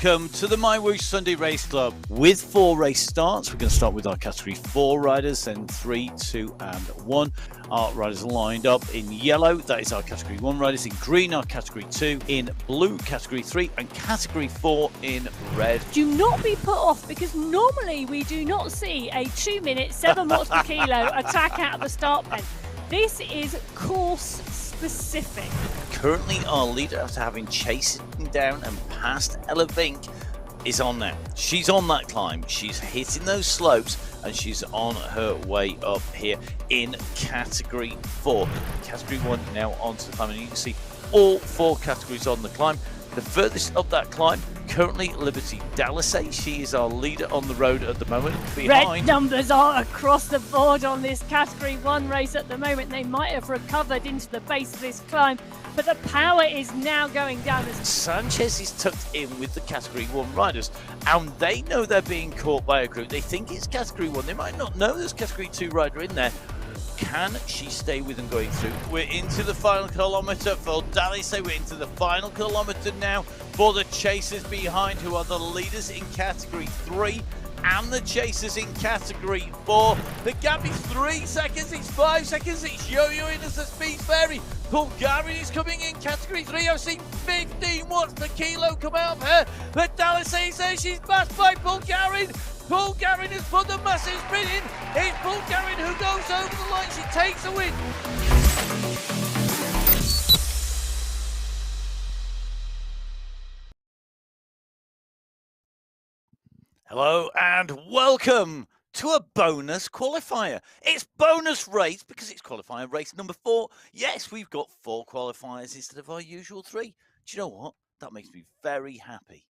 welcome to the MyWhoosh Sunday Race Club. With 4 race starts, we're going to start with our Category 4 riders, then 3, 2 and 1. Our riders lined up in yellow, that is our Category 1 riders, in green our Category 2, in blue Category 3 and Category 4 in red. Do not be put off because normally we do not see a 2 minute 7 watts per kilo attack out of the start pen. This is course specific. Currently our leader, after having chased him down and passed Ella Vink, is on now. She's on that climb, she's hitting those slopes and she's on her way up here in Category 4. Category 1 now onto the climb, and you can see all 4 categories on the climb. The furthest up that climb, currently Liberty Dalisay. She is our leader on the road at the moment. Red numbers are across the board on this Category 1 race at the moment. They might have recovered into the base of this climb, but the power is now going down. Sanchez is tucked in with the Category 1 riders, and they know they're being caught by a group. They think it's Category 1. They might not know there's Category 2 rider in there. Can she stay with them going through? We're into the final kilometre for Dalisay. We're into the final kilometre now for the chasers behind, who are the leaders in Category 3 and the chasers in Category 4. The gap is 3 seconds, it's 5 seconds, it's yo-yoing as the speeds vary. Bulgarian is coming in Category 3. I've seen 15 watts per kilo come out of her, but Dalisay says she's passed by Bulgarian. Bulgarian has put the massive sprint in. It's Bulgarian who goes over the line. She takes the win. Hello and welcome to a bonus qualifier. It's bonus race because it's qualifier race number 4. Yes, we've got 4 qualifiers instead of our usual 3. Do you know what? That makes me very happy.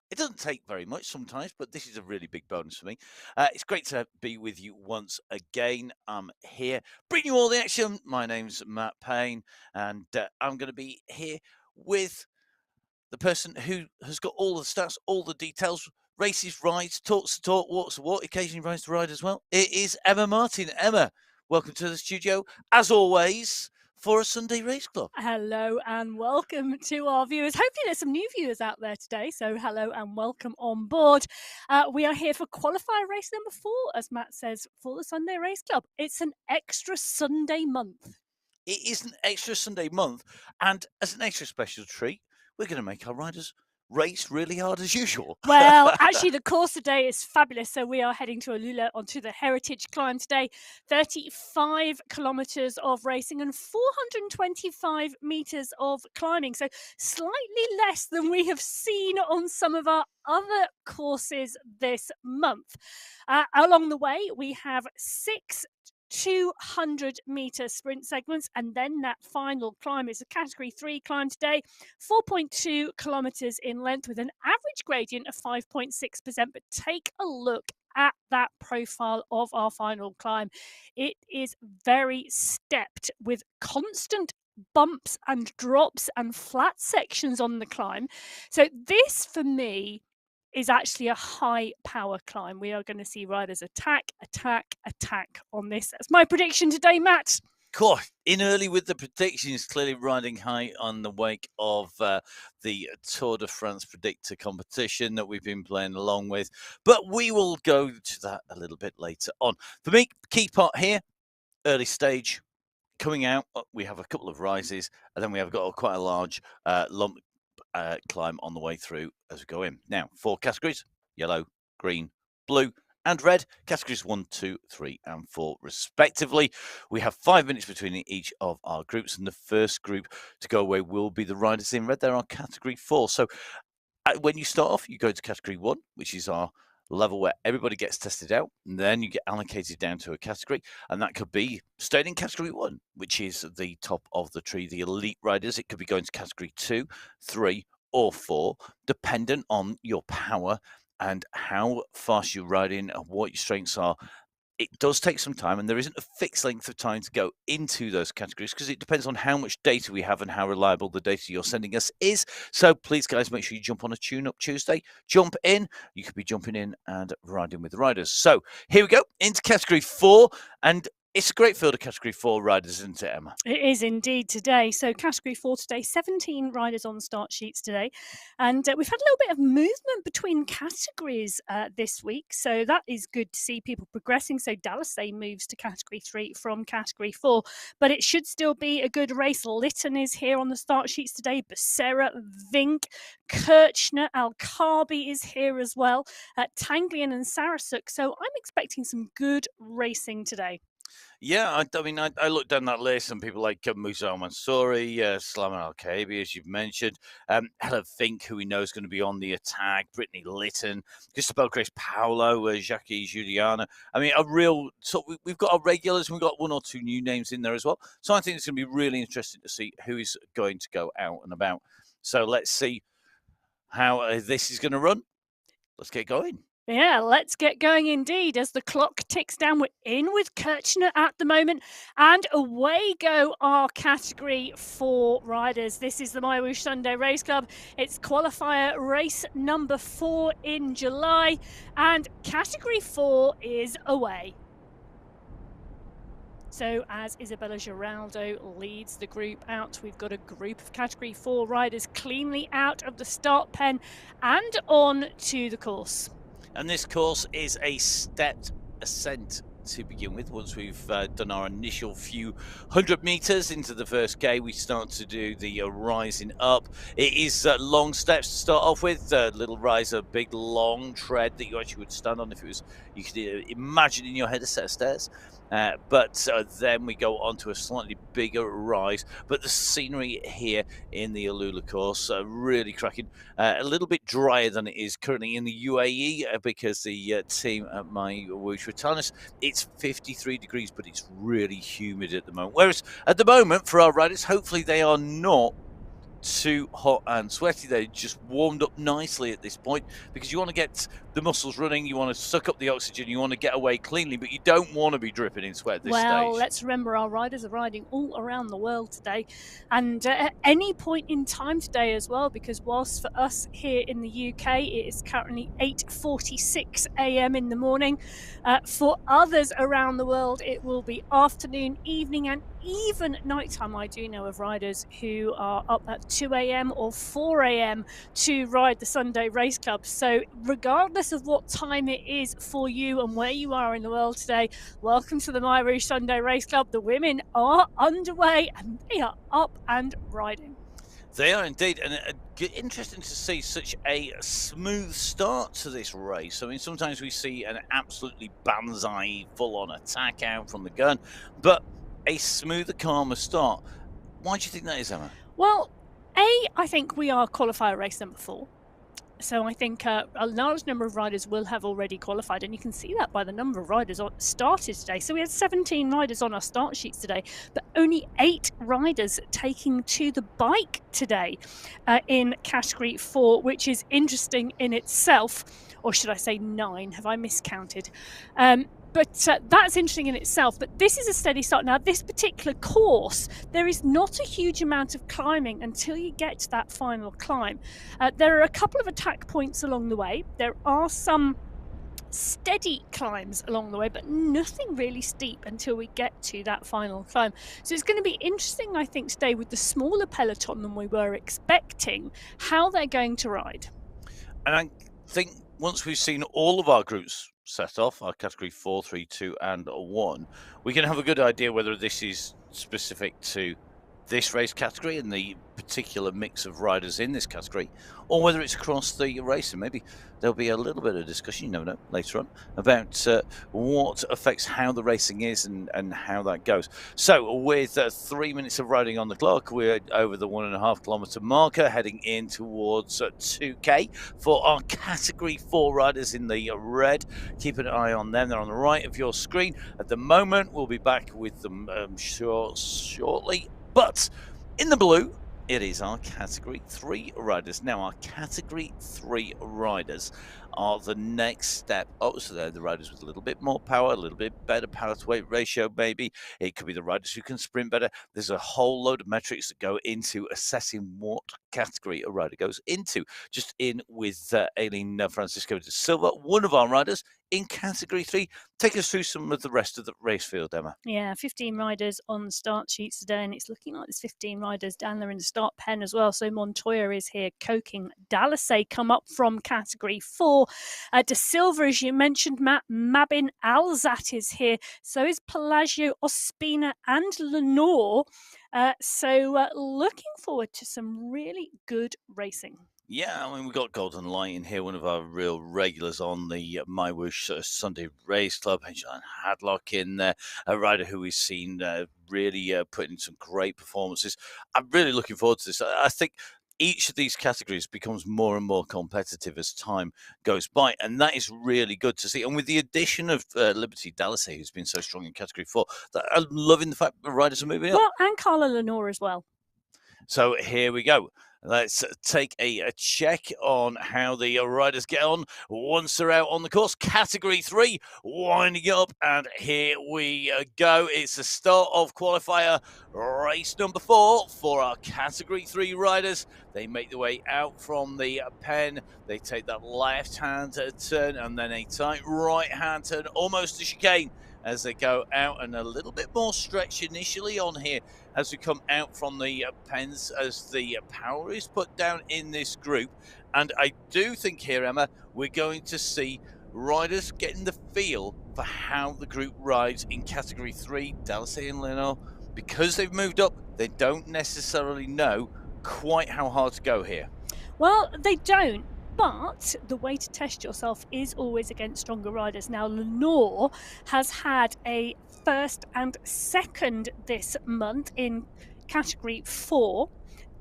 It doesn't take very much sometimes, but this is a really big bonus for me. It's great to be with you once again. I'm here, bringing you all the action. My name's Matt Payne, and I'm going to be here with the person who has got all the stats, all the details, races, rides, talks the talk, walks the walk, occasionally rides the ride as well. It is Emma Martin. Emma, welcome to the studio, as always, for a Sunday Race Club. Hello and welcome to our viewers. Hopefully there's some new viewers out there today, so hello and welcome on board. We are here for qualifier race number 4, as Matt says, for the Sunday Race Club. It's an extra Sunday month. It is an extra Sunday month, and as an extra special treat, we're going to make our riders race really hard as usual. Well, actually, the course today is fabulous. So we are heading to Alula onto the Heritage Climb today. 35 kilometres of racing and 425 metres of climbing. So slightly less than we have seen on some of our other courses this month. Along the way, we have 6 200-metre sprint segments, and then that final climb is a Category 3 climb today, 4.2 kilometres in length with an average gradient of 5.6%. But take a look at that profile of our final climb. It is very stepped with constant bumps and drops and flat sections on the climb. So this, for me, is actually a high power climb. We are going to see riders attack on this. That's my prediction today, Matt. Cool. In early with the predictions, clearly riding high on the wake of the Tour de France predictor competition that we've been playing along with. But we will go to that a little bit later on. For me, key part here, early stage, coming out, we have a couple of rises, and then we have got quite a large lump climb on the way through as we go in. Now, 4 categories, yellow, green, blue and red, categories 1, 2, 3 and 4 respectively. We have 5 minutes between each of our groups, and the first group to go away will be the riders in red. They're our category 4. So when you start off, you go to category 1, which is our level where everybody gets tested out, and then you get allocated down to a category, and that could be staying in category 1, which is the top of the tree, the elite riders. It could be going to category 2, 3 or 4, dependent on your power and how fast you're riding and what your strengths are. It does take some time, and there isn't a fixed length of time to go into those categories because it depends on how much data we have and how reliable the data you're sending us is. So please, guys, make sure you jump on a tune-up Tuesday. Jump in. You could be jumping in and riding with the riders. So here we go into category 4, and It's a great field of Category 4 riders, isn't it, Emma? It is indeed today. So, Category 4 today, 17 riders on start sheets today. And we've had a little bit of movement between categories this week. So, that is good to see people progressing. So, Dallas moves to Category 3 from Category 4. But it should still be a good race. Lytton is here on the start sheets today. Becerra, Vink, Kirchner, Alkabi is here as well. Tanglian and Sarasuk. So, I'm expecting some good racing today. Yeah, I looked down that list and people like Musa Mansouri, Slaman Al-Khabi, as you've mentioned, Ella Fink, who we know is going to be on the attack, Brittany Lytton, Cristobal Grace Paolo, Jackie Juliana. I mean, we've got our regulars and we've got one or two new names in there as well. So I think it's going to be really interesting to see who is going to go out and about. So let's see how this is going to run. Let's get going. Yeah, let's get going indeed. As the clock ticks down, we're in with Kirchner at the moment, and away go our Category 4 riders. This is the MyWhoosh Sunday Race Club. It's qualifier race number 4 in July, and Category 4 is away. So as Isabella Giraldo leads the group out, we've got a group of Category 4 riders cleanly out of the start pen and on to the course. And this course is a stepped ascent to begin with. Once we've done our initial few 100 meters into the first K, we start to do the rising up. It is long steps to start off with. Little rise, a big long tread that you actually would stand on if it was, you could imagine in your head a set of stairs. But then we go on to a slightly bigger rise. But the scenery here in the Alula course, really cracking. A little bit drier than it is currently in the UAE because the team at MyWhoosh were telling us it's 53 degrees, but it's really humid at the moment. Whereas at the moment, for our riders, hopefully they are not too hot and sweaty. They just warmed up nicely at this point because you want to get the muscles running, you want to suck up the oxygen, you want to get away cleanly, but you don't want to be dripping in sweat at this stage. Well, let's remember our riders are riding all around the world today, and at any point in time today as well, because whilst for us here in the UK it is currently 8:46 a.m. in the morning, for others around the world it will be afternoon, evening and even nighttime. I do know of riders who are up at 2 a.m. or 4 a.m. to ride the Sunday Race Club. So regardless of what time it is for you and where you are in the world today, welcome to the MyWhoosh Sunday Race Club. The women are underway and they are up and riding. They are indeed, and interesting to see such a smooth start to this race. I mean, sometimes we see an absolutely banzai full-on attack out from the gun, but a smoother, calmer start. Why do you think that is, Emma? Well, I think we are qualifier race number 4. So I think a large number of riders will have already qualified, and you can see that by the number of riders started today. So we had 17 riders on our start sheets today, but only 8 riders taking to the bike today in Category 4, which is interesting in itself. Or should I say 9? Have I miscounted? But that's interesting in itself. But this is a steady start. Now, this particular course, there is not a huge amount of climbing until you get to that final climb. There are a couple of attack points along the way. There are some steady climbs along the way, but nothing really steep until we get to that final climb. So it's going to be interesting, I think, today with the smaller peloton than we were expecting, how they're going to ride. And I think once we've seen all of our groups set off, our Category 4, 3, 2 and 1, we can have a good idea whether this is specific to this race category and the particular mix of riders in this category, or whether it's across the race. And maybe there'll be a little bit of discussion, you never know, later on about what affects how the racing is and how that goes. So with 3 minutes of riding on the clock, we're over the 1.5 kilometer marker, heading in towards 2K for our Category 4 riders in the red. Keep an eye on them. They're on the right of your screen at the moment. We'll be back with them shortly. But in the blue, it is our Category 3 riders. Now, our Category 3 riders are the next step up. So they're the riders with a little bit more power, a little bit better power to weight ratio, maybe. It could be the riders who can sprint better. There's a whole load of metrics that go into assessing what category a rider goes into. Just in with Aileen Francisco de Silva, one of our riders in Category 3. Take us through some of the rest of the race field, Emma. Yeah, 15 riders on the start sheets today, and it's looking like there's 15 riders down there in the start pen as well. So Montoya is here coking. Dalasay come up from Category 4. De Silva, as you mentioned, Matt, Mabin Alzat is here. So is Pelagio, Ospina and Lenore. So looking forward to some really good racing. Yeah, I mean, we've got Golden Light in here, one of our real regulars on the MyWhoosh Sunday Race Club. And John Hadlock in there, a rider who we've seen really putting in some great performances. I'm really looking forward to this. I think each of these categories becomes more and more competitive as time goes by, and that is really good to see. And with the addition of Liberty Dalasay, who's been so strong in Category 4, I'm loving the fact that the riders are moving up. Well, and Carla Lenore as well. So here we go. Let's take a check on how the riders get on once they're out on the course. Category 3, winding up, and here we go. It's the start of qualifier race number 4 for our Category 3 riders. They make their way out from the pen. They take that left-hand turn and then a tight right-hand turn, almost a chicane, as they go out, and a little bit more stretch initially on here as we come out from the pens, as the power is put down in this group. And I do think here, Emma, we're going to see riders getting the feel for how the group rides in Category 3. Dalasay and Lenore, because they've moved up, they don't necessarily know quite how hard to go here. Well, they don't. But the way to test yourself is always against stronger riders. Now, Lenore has had a first and second this month in Category 4.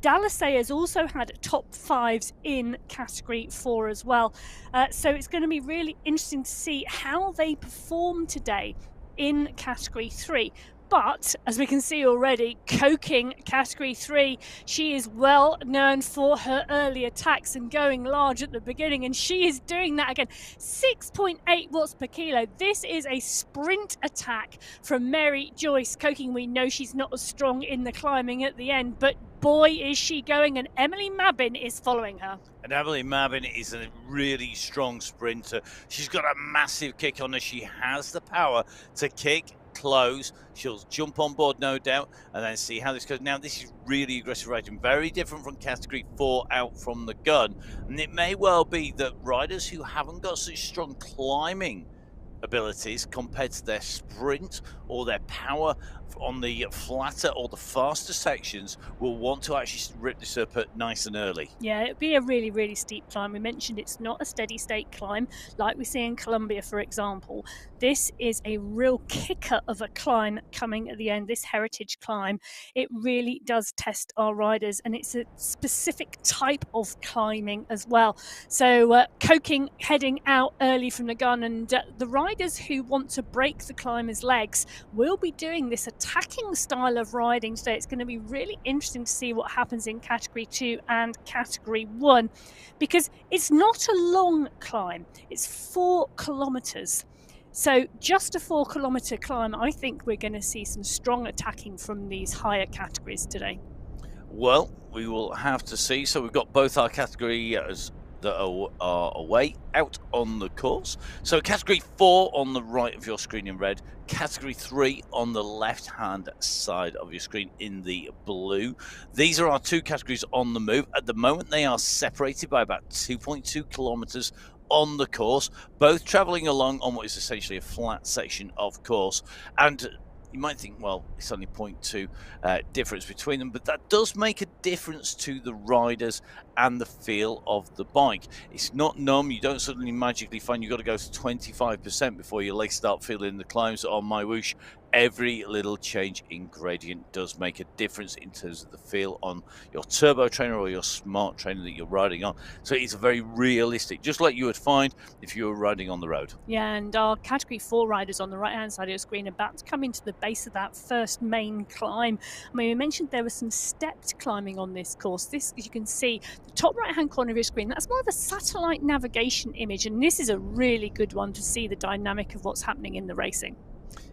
Dalasay has also had top 5s in Category 4 as well. So it's going to be really interesting to see how they perform today in Category 3. But as we can see already, coking Category 3, she is well known for her early attacks and going large at the beginning, and she is doing that again. 6.8 watts per kilo. This is a sprint attack from Mary Joyce. Coking, we know she's not as strong in the climbing at the end, but boy is she going, and Emily Mabin is following her. And Emily Mabin is a really strong sprinter. She's got a massive kick on her. She has the power to kick, close. She'll jump on board, no doubt, and then see how this goes. Now, this is really aggressive riding, very different from Category 4 out from the gun. And it may well be that riders who haven't got such strong climbing abilities compared to their sprint or their power on the flatter or the faster sections will want to actually rip this up nice and early. Yeah, it'd be a really, really steep climb. We mentioned it's not a steady state climb like we see in Colombia, for example. This is a real kicker of a climb coming at the end, this heritage climb. It really does test our riders, and it's a specific type of climbing as well. So coking heading out early from the gun, and the riders who want to break the climber's legs will be doing this attacking style of riding today. It's going to be really interesting to see what happens in Category 2 and Category 1, because it's not a long climb. It's 4 kilometres. So just a 4-kilometre climb, I think we're going to see some strong attacking from these higher categories today. Well, we will have to see. So we've got both our categories that are away out on the course. So Category 4 on the right of your screen in red, Category 3 on the left-hand side of your screen in the blue. These are our 2 categories on the move. At the moment, they are separated by about 2.2 kilometres on the course, both travelling along on what is essentially a flat section of course. And you might think, well, it's only 0.2 difference between them, but that does make a difference to the riders and the feel of the bike. It's not numb. You don't suddenly magically find you've got to go to 25% before your legs start feeling the climbs on MyWhoosh. Every little change in gradient does make a difference in terms of the feel on your turbo trainer or your smart trainer that you're riding on. So it's very realistic, just like you would find if you were riding on the road. Yeah, and our Category 4 riders on the right-hand side of your screen are about to come into the base of that first main climb. I mean, we mentioned there was some stepped climbing on this course. This, as you can see, the top right-hand corner of your screen, that's more of a satellite navigation image, and this is a really good one to see the dynamic of what's happening in the racing.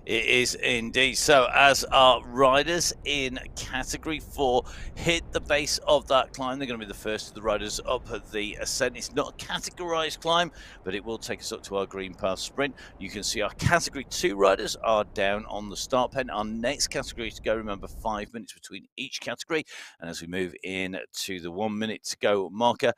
It is indeed. So, as our riders in Category 4 hit the base of that climb, they're going to be the first of the riders up at the ascent. It's not a categorized climb, but it will take us up to our green path sprint. You can see our Category 2 riders are down on the start pen. Our next category to go, remember, 5 minutes between each category. And as we move in to the 1 minute to go marker,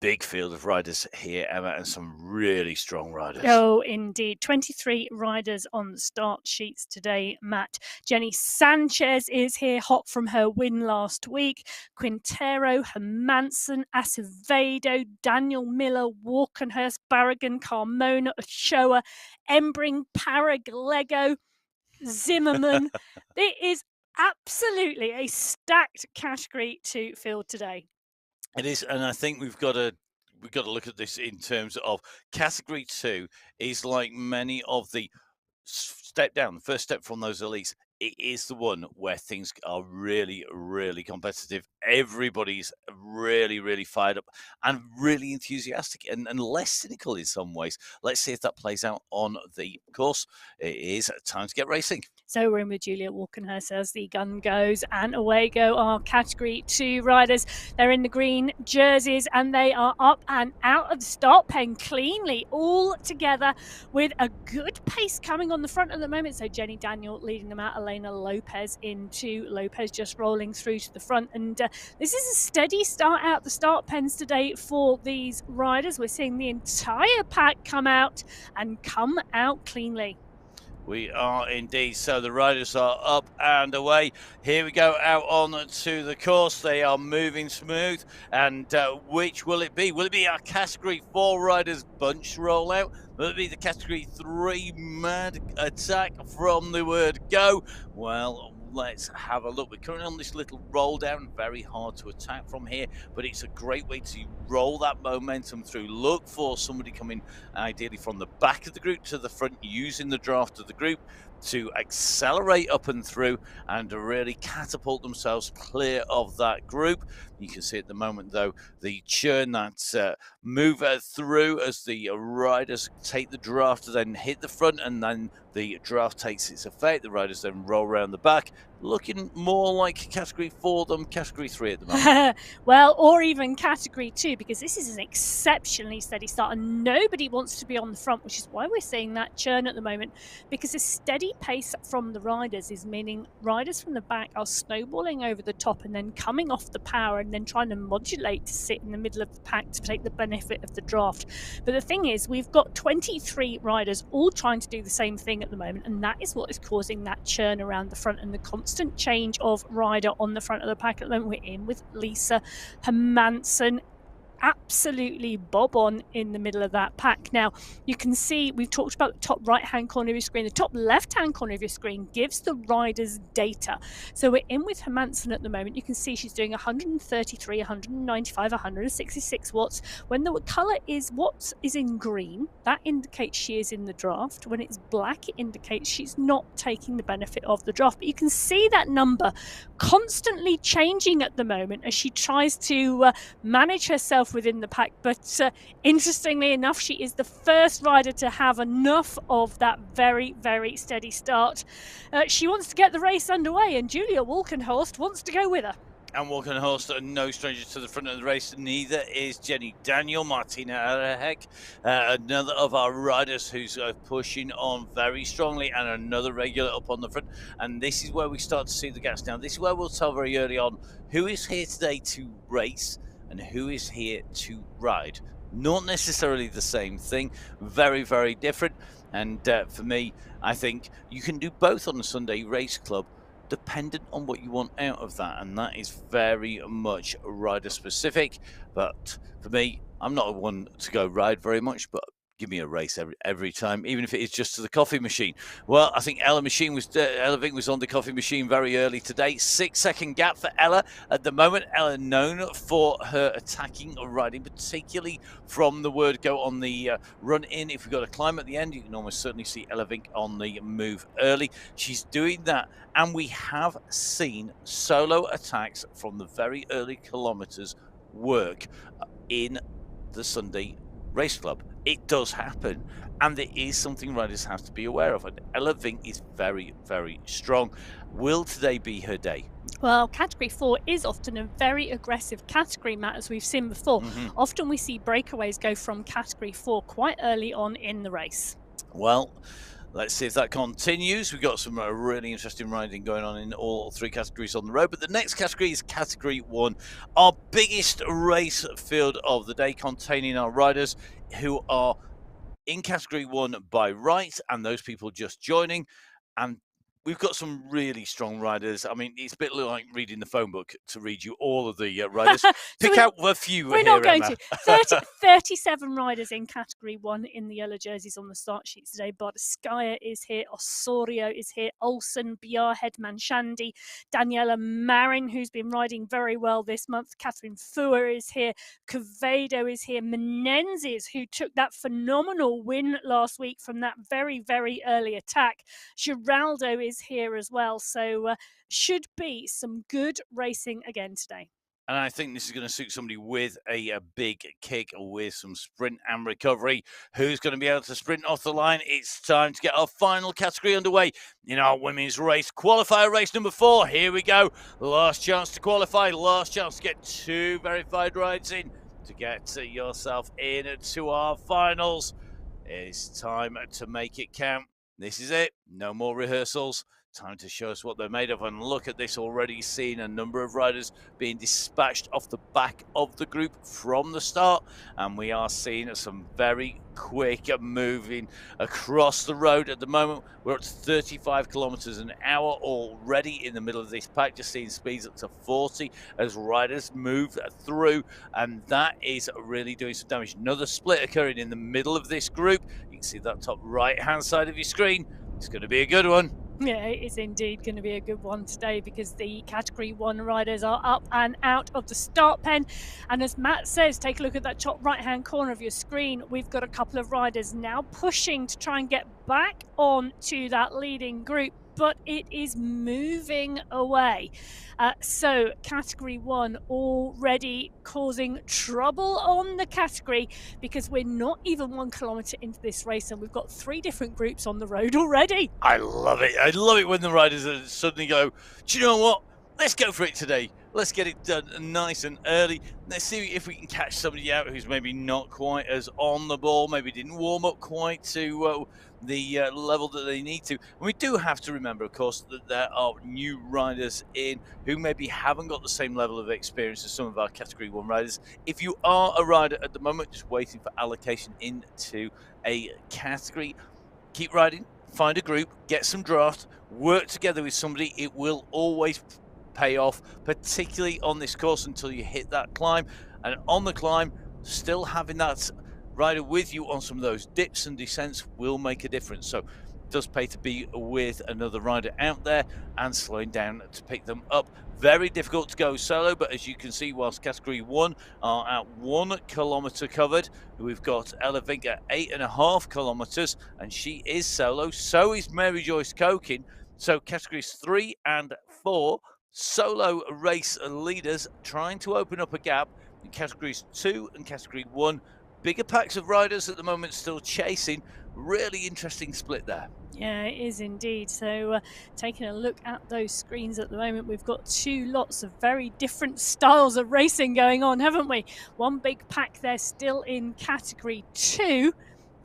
big field of riders here, Emma, and some really strong riders. Oh, indeed. 23 riders on the start sheets today, Matt. Jenny Sanchez is here, hot from her win last week. Quintero, Hermansen, Acevedo, Daniel Miller, Walkenhurst, Barragan, Carmona, Ochoa, Embring, Paraglego, Zimmerman. It is absolutely a stacked category to field today. It is, and I think we've got to look at this in terms of Category 2 is like many of the step down, the first step from those elites. It is the one where things are really, really competitive. Everybody's really, really fired up and really enthusiastic and less cynical in some ways. Let's see if that plays out on the course. It is time to get racing. So we're in with Julia Walkenhurst as the gun goes, and away go our Category 2 riders. They're in the green jerseys and they are up and out of the start pen cleanly, all together with a good pace coming on the front at the moment. So Jenny Daniel leading them out, Elena Lopez into Lopez just rolling through to the front. And this is a steady start out the start pens today for these riders. We're seeing the entire pack come out cleanly. We are indeed. So the riders are up and away. Here we go out on to the course. They are moving smooth. And which will it be? Will it be our Category 4 riders bunch rollout? Will it be the Category 3 mad attack from the word go? Well, let's have a look. We're currently on this little roll down, very hard to attack from here, but it's a great way to roll that momentum through. Look for somebody coming ideally from the back of the group to the front, using the draft of the group to accelerate up and through and really catapult themselves clear of that group. You can see at the moment, though, the churn that move through as the riders take the draft, then hit the front, and then the draft takes its effect. The riders then roll around the back, looking more like Category 4 than Category 3 at the moment. Well, or even Category 2, because this is an exceptionally steady start and nobody wants to be on the front, which is why we're seeing that churn at the moment, because a steady pace from the riders is meaning riders from the back are snowballing over the top and then coming off the power and then trying to modulate to sit in the middle of the pack to take the benefit of the draft. But the thing is, we've got 23 riders all trying to do the same thing at the moment, and that is what is causing that churn around the front and the constant change of rider on the front of the pack. At the moment, we're in with Lisa Hermansen, absolutely bob on in the middle of that pack. Now you can see we've talked about the top right hand corner of your screen. The top left hand corner of your screen gives the riders data. So we're in with Hermansen at the moment. You can see she's doing 133, 195, 166 watts. When the color is what is in green, that indicates she is in the draft. When it's black, it indicates she's not taking the benefit of the draft. But you can see that number constantly changing at the moment as she tries to manage herself within the pack. But interestingly enough, she is the first rider to have enough of that very, very steady start. She wants to get the race underway, and Julia Walkenhurst wants to go with her. And Walkenhurst are no stranger to the front of the race. Neither is Jenny Daniel. Martina Arahek, another of our riders who's pushing on very strongly, and another regular up on the front. And this is where we start to see the gaps. Now, this is where we'll tell very early on who is here today to race and who is here to ride. Not necessarily the same thing, very, very different. And for me, I think you can do both on the Sunday Race Club, dependent on what you want out of that, and that is very much rider specific. But for me, I'm not one to go ride very much, but give me a race every time, even if it is just to the coffee machine. Well, I think Ella Vink was on the coffee machine very early today. 6-second gap for Ella at the moment. Ella known for her attacking riding, particularly from the word go on the run in. If we've got a climb at the end, you can almost certainly see Ella Vink on the move early. She's doing that, and we have seen solo attacks from the very early kilometers work in the Sunday Race Club. It does happen, and there is something riders have to be aware of. And Ella Vink is very, very strong. Will today be her day? Well, category 4 is often a very aggressive category, Matt, as we've seen before. Often we see breakaways go from category 4 quite early on in the race. Well, let's see if that continues. We've got some really interesting riding going on in all three categories on the road. But the next category is category 1, our biggest race field of the day, containing our riders who are in category 1 by right, and those people just joining. And we've got some really strong riders. I mean, it's a bit like reading the phone book to read you all of the riders. Pick out a few. We're here, not going Emma. to. 37 riders in category 1 in the yellow jerseys on the start sheets today. Bardaskaya is here, Osorio is here, Olsen, Bjarhed, Manshandi, Daniela Marin, who's been riding very well this month, Catherine Fua is here, Quevedo is here, Menendez, who took that phenomenal win last week from that very, very early attack. Giraldo is here as well. So should be some good racing again today. And I think this is going to suit somebody with a big kick, with some sprint and recovery. Who's going to be able to sprint off the line? It's time to get our final category underway in our women's race. Qualifier race number 4. Here we go. Last chance to qualify. Last chance to get 2 verified rides in to get yourself in to our finals. It's time to make it count. This is it. No more rehearsals. Time to show us what they're made of. And look at this, already seen a number of riders being dispatched off the back of the group from the start. And we are seeing some very quick moving across the road at the moment. We're up to 35 kilometers an hour already in the middle of this pack, just seeing speeds up to 40 as riders move through, and that is really doing some damage. Another split occurring in the middle of this group. You can see that top right hand side of your screen. It's going to be a good one. Yeah, it is indeed going to be a good one today, because the category 1 riders are up and out of the start pen. And as Matt says, take a look at that top right hand corner of your screen. We've got a couple of riders now pushing to try and get back on to that leading group, but it is moving away. So category 1 already causing trouble on the category, because we're not even 1 kilometre into this race and we've got 3 different groups on the road already. I love it. I love it when the riders suddenly go, do you know what? Let's go for it today. Let's get it done nice and early. Let's see if we can catch somebody out who's maybe not quite as on the ball, maybe didn't warm up quite to the level that they need to. And we do have to remember, of course, that there are new riders in who maybe haven't got the same level of experience as some of our category 1 riders. If you are a rider at the moment just waiting for allocation into a category, keep riding, find a group, get some draft, work together with somebody. It will always pay off, particularly on this course, until you hit that climb. And on the climb, still having that rider with you on some of those dips and descents will make a difference. So it does pay to be with another rider out there and slowing down to pick them up. Very difficult to go solo, but as you can see, whilst category 1 are at 1 kilometre covered, we've got Ella Vink at 8.5 kilometres, and she is solo. So is Mary Joyce Cokin. So categories 3 and 4, solo race leaders trying to open up a gap. In categories 2 and category 1, bigger packs of riders at the moment still chasing. Really interesting split there. Yeah, it is indeed. So taking a look at those screens at the moment, we've got 2 lots of very different styles of racing going on, haven't we? One big pack there still in category 2.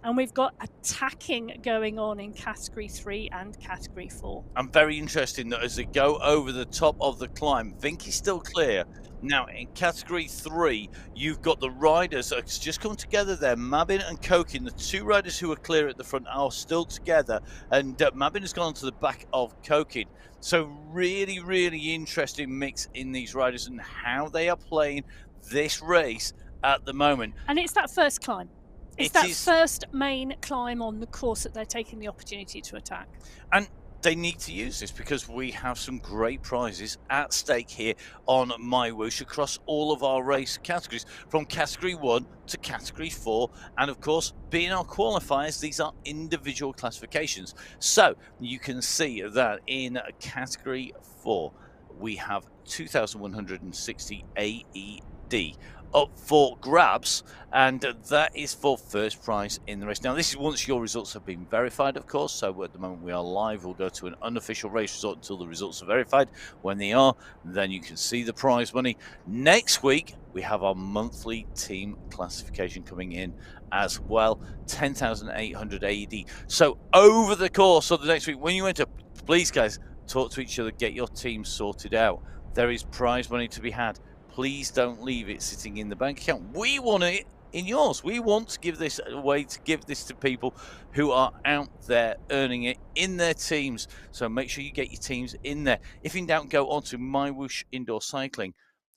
And we've got attacking going on in category 3 and category 4. And very interesting that as they go over the top of the climb, Vink is still clear. Now, in category 3, you've got the riders that have just come together there. Mabin and Cokin, the 2 riders who are clear at the front, are still together. And Mabin has gone to the back of Cokin. So really, really interesting mix in these riders and how they are playing this race at the moment. And it's that first climb. It's that first main climb on the course that they're taking the opportunity to attack. And they need to use this because we have some great prizes at stake here on MyWhoosh across all of our race categories, from category 1 to category 4. And of course, being our qualifiers, these are individual classifications. So you can see that in category 4, we have 2,160 AED. up for grabs, and that is for first prize in the race. Now, this is once your results have been verified, of course. So at the moment we are live, we'll go to an unofficial race result until the results are verified. When they are, then you can see the prize money. Next week, we have our monthly team classification coming in as well, 10,800 AED. So over the course of the next week, when you enter, please, guys, talk to each other, get your team sorted out. There is prize money to be had. Please don't leave it sitting in the bank account. We want it in yours. We want to give this away, to give this to people who are out there earning it in their teams. So make sure you get your teams in there. If in doubt, go on to MyWhoosh Indoor Cycling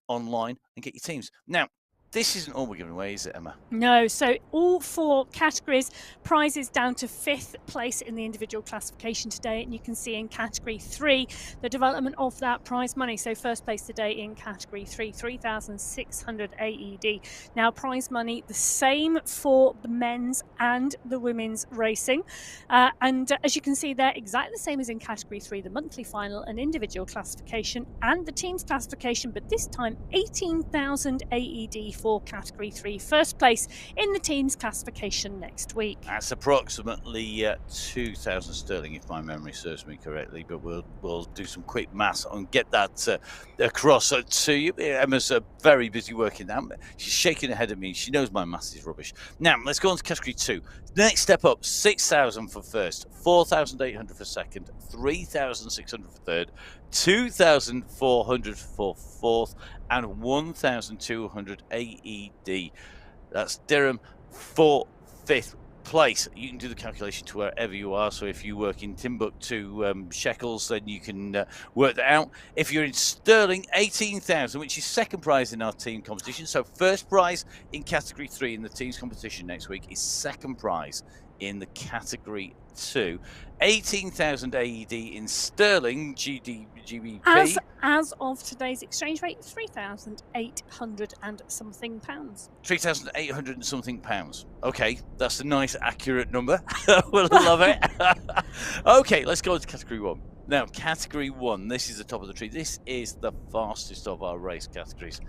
online and get your teams. Now, this isn't all we're giving away, is it, Emma? No, so all 4 categories, prizes down to 5th place in the individual classification today, and you can see in category 3 the development of that prize money. So first place today in category 3, 3,600 AED. Now prize money the same for the men's and the women's racing, and as you can see there, exactly the same as in category 3, the monthly final and individual classification and the team's classification, but this time 18,000 AED for category 3, first place in the team's classification next week. That's approximately 2,000 sterling, if my memory serves me correctly, but we'll do some quick maths and get that across to you. Emma's very busy working now. She's shaking her head at me. She knows my maths is rubbish. Now, let's go on to category 2. Next step up, 6,000 for first, 4,800 for second, 3,600 for third, 2,400 for fourth, and 1,200 AED. That's Durham for 5th place. You can do the calculation to wherever you are. So if you work in Timbuktu shekels, then you can work that out. If you're in sterling, 18,000, which is second prize in our team competition. So first prize in category 3 in the team's competition next week is second prize in the category 2. 18,000 AED in sterling GBP. As of today's exchange rate, 3,800 and something pounds. 3,800 and something pounds. Okay, that's a nice, accurate number. We'll love it. Okay, let's go to category 1. Now, category 1, this is the top of the tree. This is the fastest of our race categories.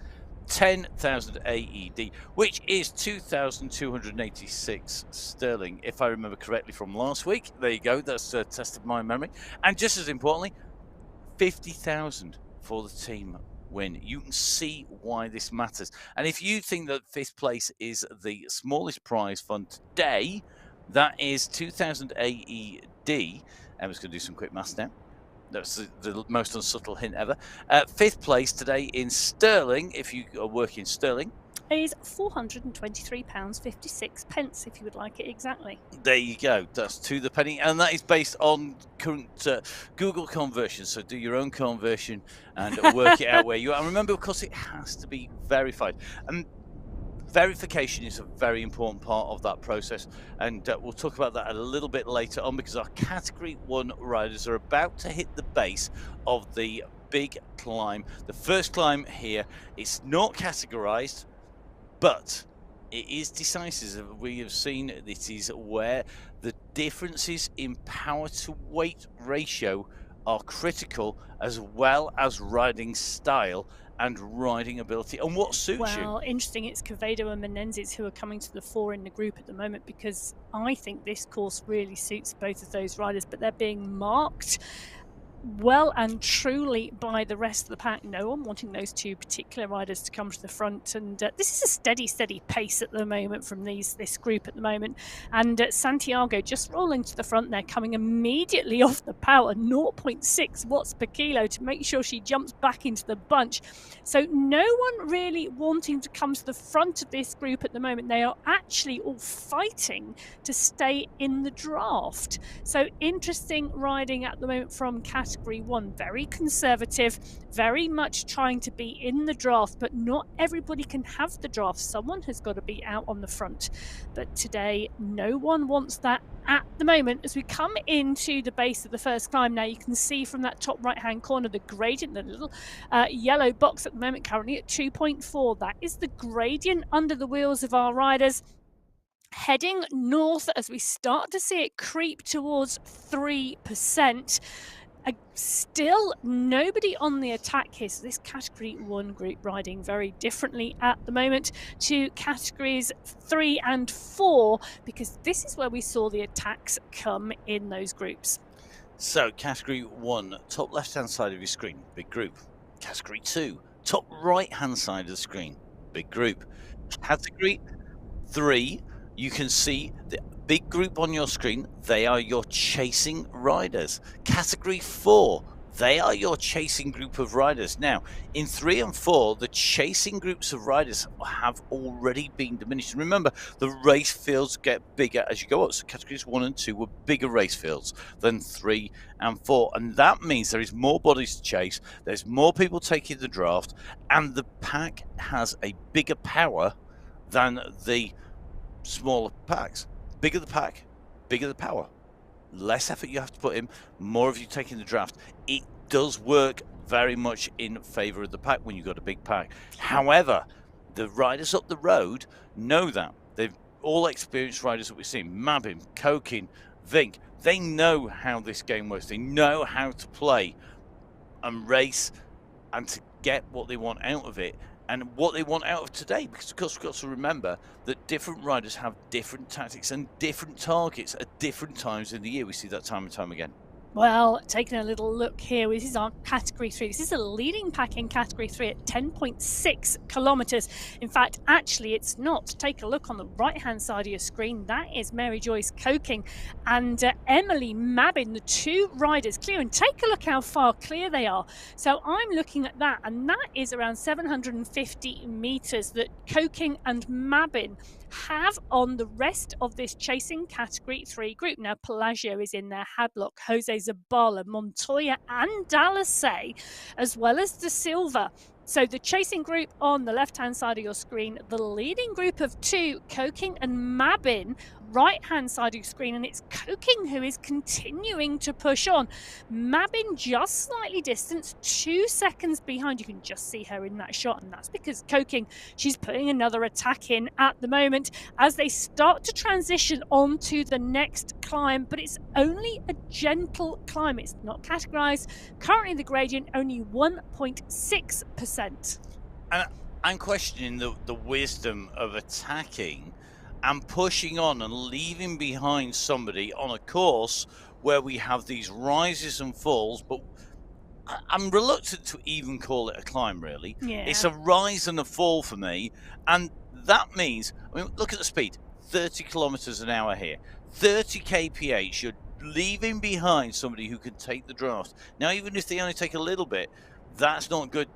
10,000 AED, which is 2,286 sterling, if I remember correctly from last week. There you go, that's a test of my memory. And just as importantly, 50,000 for the team win. You can see why this matters. And if you think that 5th place is the smallest prize fund today, that is 2,000 AED. Emma's going to do some quick maths now. That's the most unsubtle hint ever. 5th place today in sterling, if you are working sterling, is £423.56, if you would like it exactly. There you go. That's to the penny, and that is based on current Google conversion. So do your own conversion and work it out where you are. And remember, of course, it has to be verified. And verification is a very important part of that process, and we'll talk about that a little bit later on, because our category 1 riders are about to hit the base of the big climb. The first climb here, it's not categorized, but it is decisive. We have seen it is where the differences in power to weight ratio are critical, as well as riding style and riding ability and what suits you. Well, interesting, it's Quevedo and Menendez who are coming to the fore in the group at the moment, because I think this course really suits both of those riders, but they're being marked well and truly by the rest of the pack. No one wanting those 2 particular riders to come to the front, and this is a steady pace at the moment from this group at the moment. And Santiago just rolling to the front there, coming immediately off the power, 0.6 watts per kilo, to make sure she jumps back into the bunch. So no one really wanting to come to the front of this group at the moment. They are actually all fighting to stay in the draft. So interesting riding at the moment from category 1, very conservative, very much trying to be in the draft, but not everybody can have the draft. Someone has got to be out on the front, but today no one wants that at the moment. As we come into the base of the first climb now, you can see from that top right hand corner the gradient, the little yellow box at the moment, currently at 2.4. That is the gradient under the wheels of our riders, heading north as we start to see it creep towards 3%. Still nobody on the attack here. So this category 1 group riding very differently at the moment to categories 3 and 4, because this is where we saw the attacks come in those groups. So category 1, top left-hand side of your screen, big group. Category 2, top right-hand side of the screen, big group. Category 3, you can see the big group on your screen. They are your chasing riders. Category 4, they are your chasing group of riders. Now, in 3 and 4, the chasing groups of riders have already been diminished. Remember, the race fields get bigger as you go up. So categories 1 and 2 were bigger race fields than 3 and 4. And that means there is more bodies to chase. There's more people taking the draft. And the pack has a bigger power than the smaller packs. Bigger the pack, bigger the power. Less effort you have to put in, more of you taking the draft. It does work very much in favour of the pack when you've got a big pack. However, the riders up the road know that. They've all experienced riders that we've seen. Mabin, Kokin, Vink. They know how this game works. They know how to play and race and to get what they want out of it. And what they want out of today, because of course we've got to remember that different riders have different tactics and different targets at different times in the year. We see that time and time again. Well, taking a little look here, this is our category 3. This is a leading pack in category 3 at 10.6 kilometres. In fact, actually, it's not. Take a look on the right-hand side of your screen. That is Mary Joyce Coking and Emily Mabin, the 2 riders clear. And take a look how far clear they are. So I'm looking at that, and that is around 750 metres that Coking and Mabin have on the rest of this chasing category 3 group. Now, Pelagio is in there, Hadlock, Jose Zabala, Montoya and Dalasay, as well as De Silva. So the chasing group on the left-hand side of your screen, the leading group of 2, Coking and Mabin, right-hand side of your screen, and it's Coking who is continuing to push on. Mabin just slightly distanced, 2 seconds behind. You can just see her in that shot, and that's because Coking, she's putting another attack in at the moment as they start to transition onto the next climb, but it's only a gentle climb. It's not categorized. Currently the gradient only 1.6%. And I'm questioning the wisdom of attacking and pushing on and leaving behind somebody on a course where we have these rises and falls, but I'm reluctant to even call it a climb, really. Yeah. It's a rise and a fall for me, and that means, I mean, look at the speed, 30 kilometers an hour here, 30 kph, you're leaving behind somebody who can take the draft. Now, even if they only take a little bit, that's not good,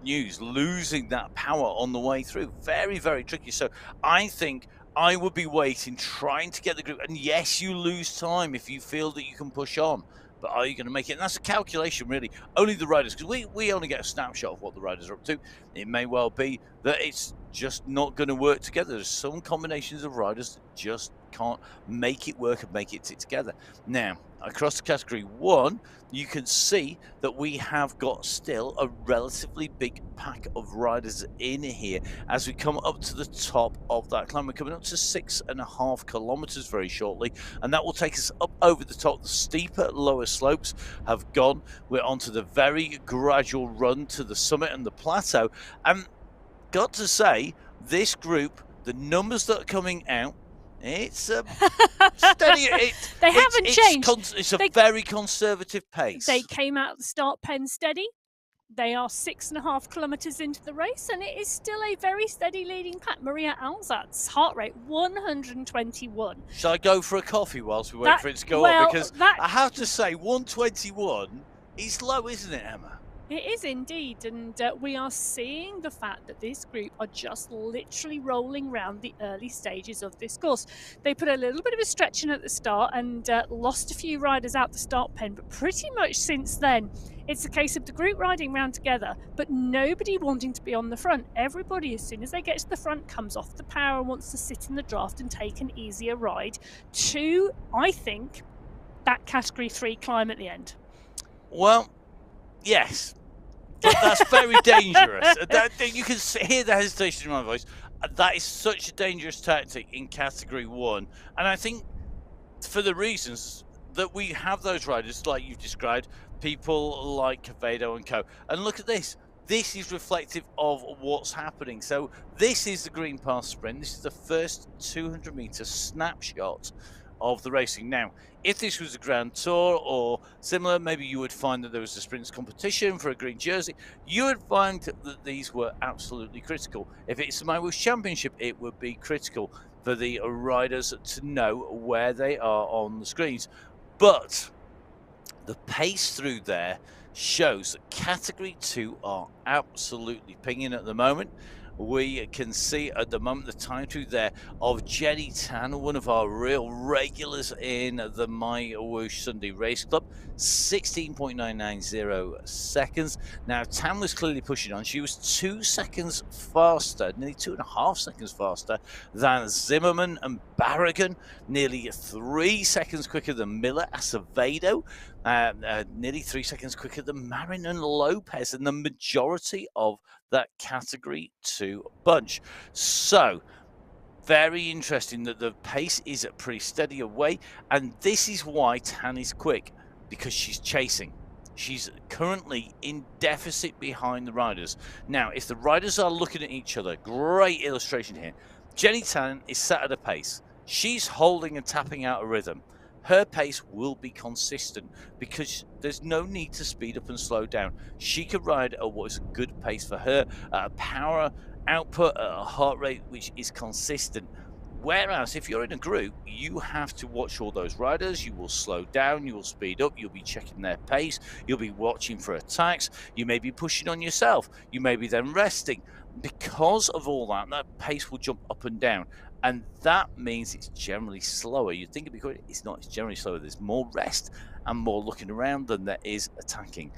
news. Losing that power on the way through, very, very tricky. So I think I would be waiting, trying to get the group. And yes, you lose time if you feel that you can push on. But are you going to make it? And that's a calculation, really. Only the riders, because we only get a snapshot of what the riders are up to. It may well be that it's just not going to work together. There's some combinations of riders that just can't make it work and make it tick together. Now, across category 1, you can see that we have got still a relatively big pack of riders in here as we come up to the top of that climb. We're coming up to 6.5 kilometers very shortly, and that will take us up over the top. The steeper, lower slopes have gone. We're onto the very gradual run to the summit and the plateau. And got to say, this group, the numbers that are coming out, it's steady. They haven't changed. It's a very conservative pace. They came out of the start pen steady. They are 6.5 kilometers into the race, and it is still a very steady leading pack. Maria Alzat's heart rate 121. Shall I go for a coffee whilst we wait for it to go up? Because I have to say, 121 is low, isn't it, Emma? It is indeed, and we are seeing the fact that this group are just literally rolling around the early stages of this course. They put a little bit of a stretch in at the start and lost a few riders out the start pen, but pretty much since then, it's a case of the group riding round together, but nobody wanting to be on the front. Everybody, as soon as they get to the front, comes off the power and wants to sit in the draft and take an easier ride to, I think, that category 3 climb at the end. Well, yes, but that's very dangerous. You can hear the hesitation in my voice. That is such a dangerous tactic in category 1, and I think for the reasons that we have those riders like you've described, people like Cavado and co. And look at this. This is reflective of what's happening. So this is the Green Pass Sprint. This is the first 200-meter snapshot of the racing. Now, if this was a Grand Tour or similar, maybe you would find that there was a sprints competition for a green jersey. You would find that these were absolutely critical. If it's the MyWhoosh Championship, it would be critical for the riders to know where they are on the screens. But the pace through there shows that Category 2 are absolutely pinging at the moment. We can see at the moment the time through there of Jenny Tan, one of our real regulars in the MyWhoosh Sunday Race Club, 16.990 seconds. Now, Tan was clearly pushing on. She was 2 seconds faster, nearly 2.5 seconds faster than Zimmerman and Barragan, nearly 3 seconds quicker than Miller Acevedo, nearly 3 seconds quicker than Marin and Lopez, and the majority of that Category 2 bunch. So, very interesting that the pace is pretty steady away, and this is why Tan is quick, because she's chasing. She's currently in deficit behind the riders. Now, if the riders are looking at each other, great illustration here. Jenny Tan is sat at a pace. She's holding and tapping out a rhythm. Her pace will be consistent because there's no need to speed up and slow down. She can ride at what is a good pace for her, at a power output, at a heart rate which is consistent. Whereas if you're in a group, you have to watch all those riders. You will slow down, you will speed up, you'll be checking their pace, you'll be watching for attacks, you may be pushing on yourself, you may be then resting. Because of all that, that pace will jump up and down. And that means it's generally slower. You'd think it'd be good. It's not. It's generally slower. There's more rest and more looking around than there is attacking.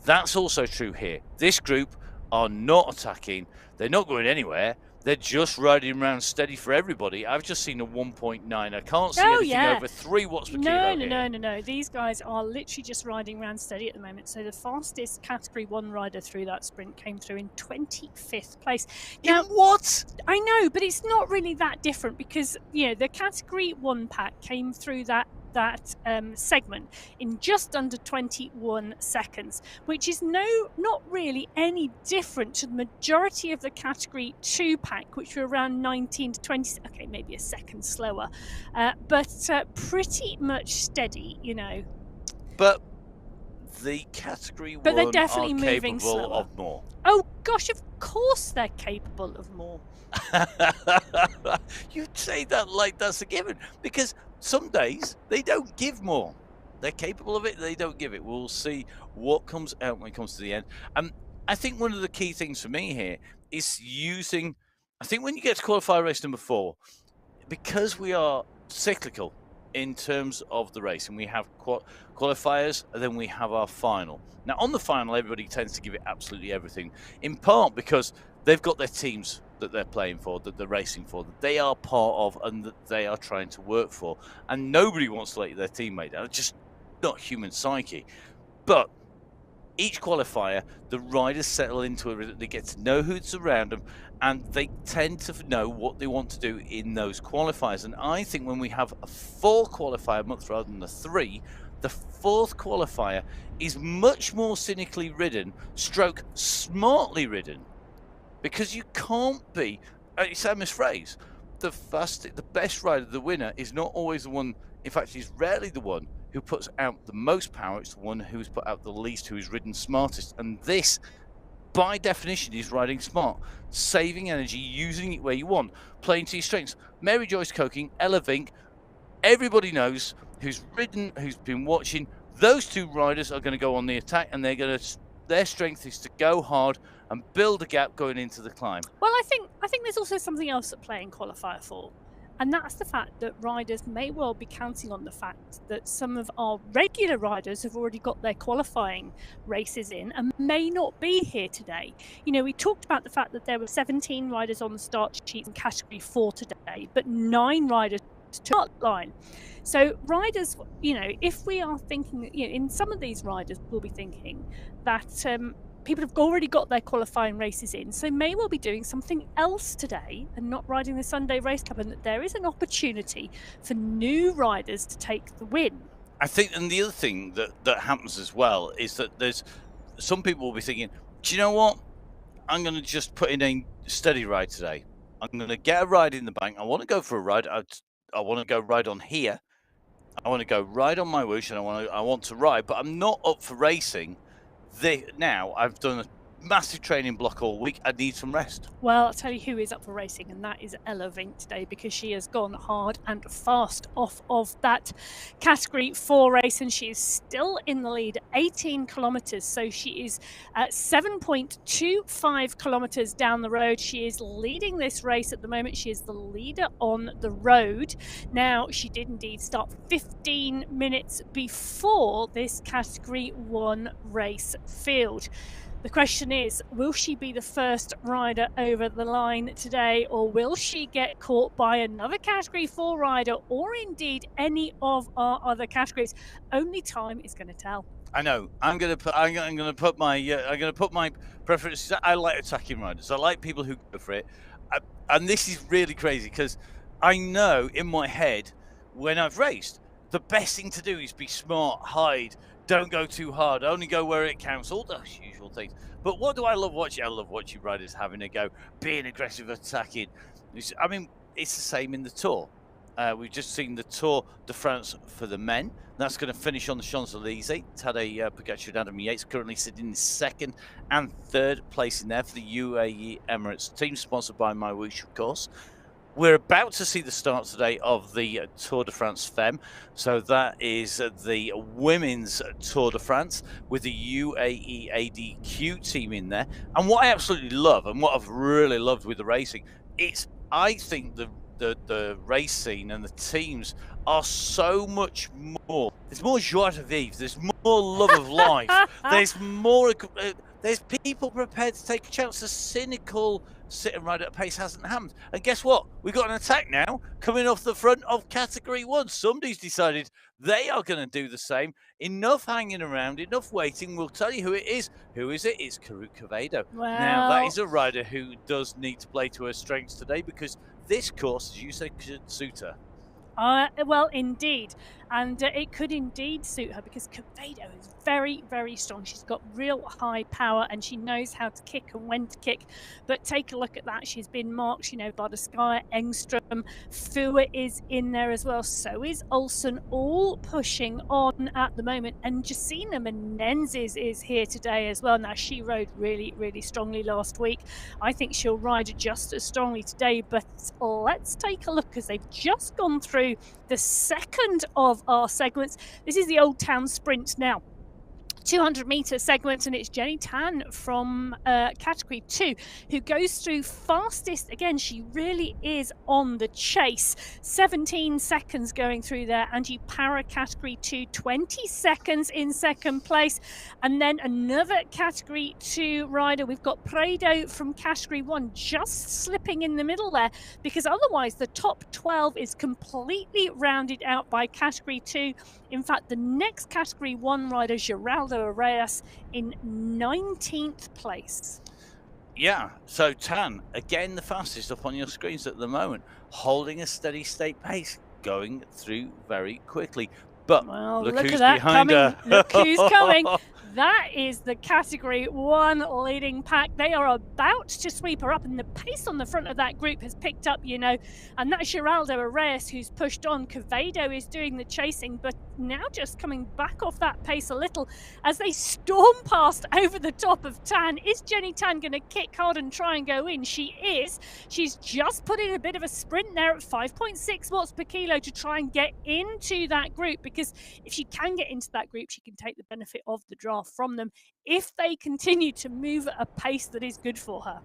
That's also true here. This group are not attacking. They're not going anywhere. They're just riding around steady for everybody. I've just seen a 1.9. I can't see anything over 3 watts per kilo. No. These guys are literally just riding around steady at the moment. So the fastest Category 1 rider through that sprint came through in 25th place. Now, what? I know, but it's not really that different because, you know, the Category 1 pack came through that segment in just under 21 seconds, which is not really any different to the majority of the Category 2 pack, which were around 19 to 20. Okay, maybe a second slower, but pretty much steady, you know. But the Category 1 they're definitely are moving capable slower. of more. Oh gosh, of course they're capable of more. You say that like that's a given, because some days they don't give more. They're capable of it, they don't give it. We'll see what comes out when it comes to the end. I think one of the key things for me here is using, I think when you get to qualifier race number 4, because we are cyclical in terms of the race, and we have qualifiers, and then we have our final. Now, on the final, everybody tends to give it absolutely everything, in part because they've got their teams that they're playing for, that they're racing for, that they are part of, and that they are trying to work for. And nobody wants to let their teammate down. It's just not human psyche. But each qualifier, the riders settle into it. They get to know who's around them, and they tend to know what they want to do in those qualifiers. And I think when we have a 4 qualifier month rather than the 3, the 4th qualifier is much more cynically ridden, stroke smartly ridden. Because you can't be, it's a misphrase, the best rider, the winner, is not always the one, in fact, he's rarely the one who puts out the most power. It's the one who's put out the least, who's ridden smartest. And this, by definition, is riding smart, saving energy, using it where you want, playing to your strengths. Mary Joyce Coking, Ella Vink, everybody knows who's ridden, who's been watching, those 2 riders are going to go on the attack, and their strength is to go hard and build a gap going into the climb. Well, I think there's also something else at play in qualifier 4, and that's the fact that riders may well be counting on the fact that some of our regular riders have already got their qualifying races in and may not be here today. You know, we talked about the fact that there were 17 riders on the start sheet in Category 4 today, but 9 riders to the start line. So riders, you know, if we are thinking, you know, in some of these riders will be thinking that people have already got their qualifying races in, so may well be doing something else today and not riding the Sunday Race Club, and that there is an opportunity for new riders to take the win. I think, and the other thing that happens as well is that there's some people will be thinking, do you know what? I'm going to just put in a steady ride today. I'm going to get a ride in the bank. I want to go for a ride. I want to go ride on here. I want to go ride on MyWhoosh, and I want to ride, but I'm not up for racing. Now I've done a massive training block all week. I need some rest. Well, I'll tell you who is up for racing, and that is Ella Vink today, because she has gone hard and fast off of that Category 4 race, and she is still in the lead, 18 kilometres. So she is 7.25 kilometres down the road. She is leading this race at the moment. She is the leader on the road. Now, she did indeed start 15 minutes before this Category 1 race field. The question is, will she be the first rider over the line today, or will she get caught by another Category 4 rider, or indeed any of our other categories? Only time is going to tell. I know. I'm going to put my preferences. I like attacking riders. I like people who go for it. And this is really crazy because I know in my head when I've raced, the best thing to do is be smart, hide, don't go too hard, only go where it counts, all those usual things. But what do I love watching? I love watching riders having a go, being aggressive, attacking. I mean, it's the same in the Tour. We've just seen the Tour de France for the men. That's going to finish on the Champs-Elysees. Tadej Pogacar and Adam Yates currently sitting in second and third place in there for the UAE Emirates team, sponsored by MyWhoosh, of course. We're about to see the start today of the Tour de France Femme. So that is the women's Tour de France with the UAE ADQ team in there. And what I absolutely love, and what I've really loved with the racing, I think the race scene and the teams are so much more. There's more joie de vivre. There's more love of life. There's more. There's people prepared to take a chance. The cynical sit and ride at a pace hasn't happened. And guess what? We've got an attack now coming off the front of Category 1. Somebody's decided they are going to do the same. Enough hanging around, enough waiting. We'll tell you who it is. Who is it? It's Karut Quevedo. Wow. Now, that is a rider who does need to play to her strengths today, because this course, as you said, could suit her. Well, indeed. And it could indeed suit her, because Quevedo is very, very strong. She's got real high power, and she knows how to kick and when to kick. But take a look at that. She's been marked, Bardeskaya, Engström, Fua is in there as well. So is Olsen, all pushing on at the moment. And Jacina Menezes is here today as well. Now, she rode really, really strongly last week. I think she'll ride just as strongly today. But let's take a look, because they've just gone through the second of our segments. This is the Old Town Sprint now. 200-meter segments, and it's Jenny Tan from Category 2 who goes through fastest. Again, she really is on the chase. 17 seconds going through there. Angie Para, Category 2, 20 seconds in second place. And then another Category 2 rider. We've got Prado from Category 1 just slipping in the middle there, because otherwise the top 12 is completely rounded out by Category 2. In fact, the next Category 1 rider, Geraldo Arraias, in 19th place. Yeah, so Tan, again, the fastest up on your screens at the moment, holding a steady state pace, going through very quickly. But well, look at who's that behind coming. her. Look who's coming. That is the Category 1 leading pack. They are about to sweep her up, and the pace on the front of that group has picked up, and that's Geraldo Arraias who's pushed on. Quevedo is doing the chasing, but now just coming back off that pace a little as they storm past over the top of Tan. Is Jenny Tan going to kick hard and try and go in? She is. She's just put in a bit of a sprint there at 5.6 watts per kilo to try and get into that group, because if she can get into that group, she can take the benefit of the draft from them if they continue to move at a pace that is good for her.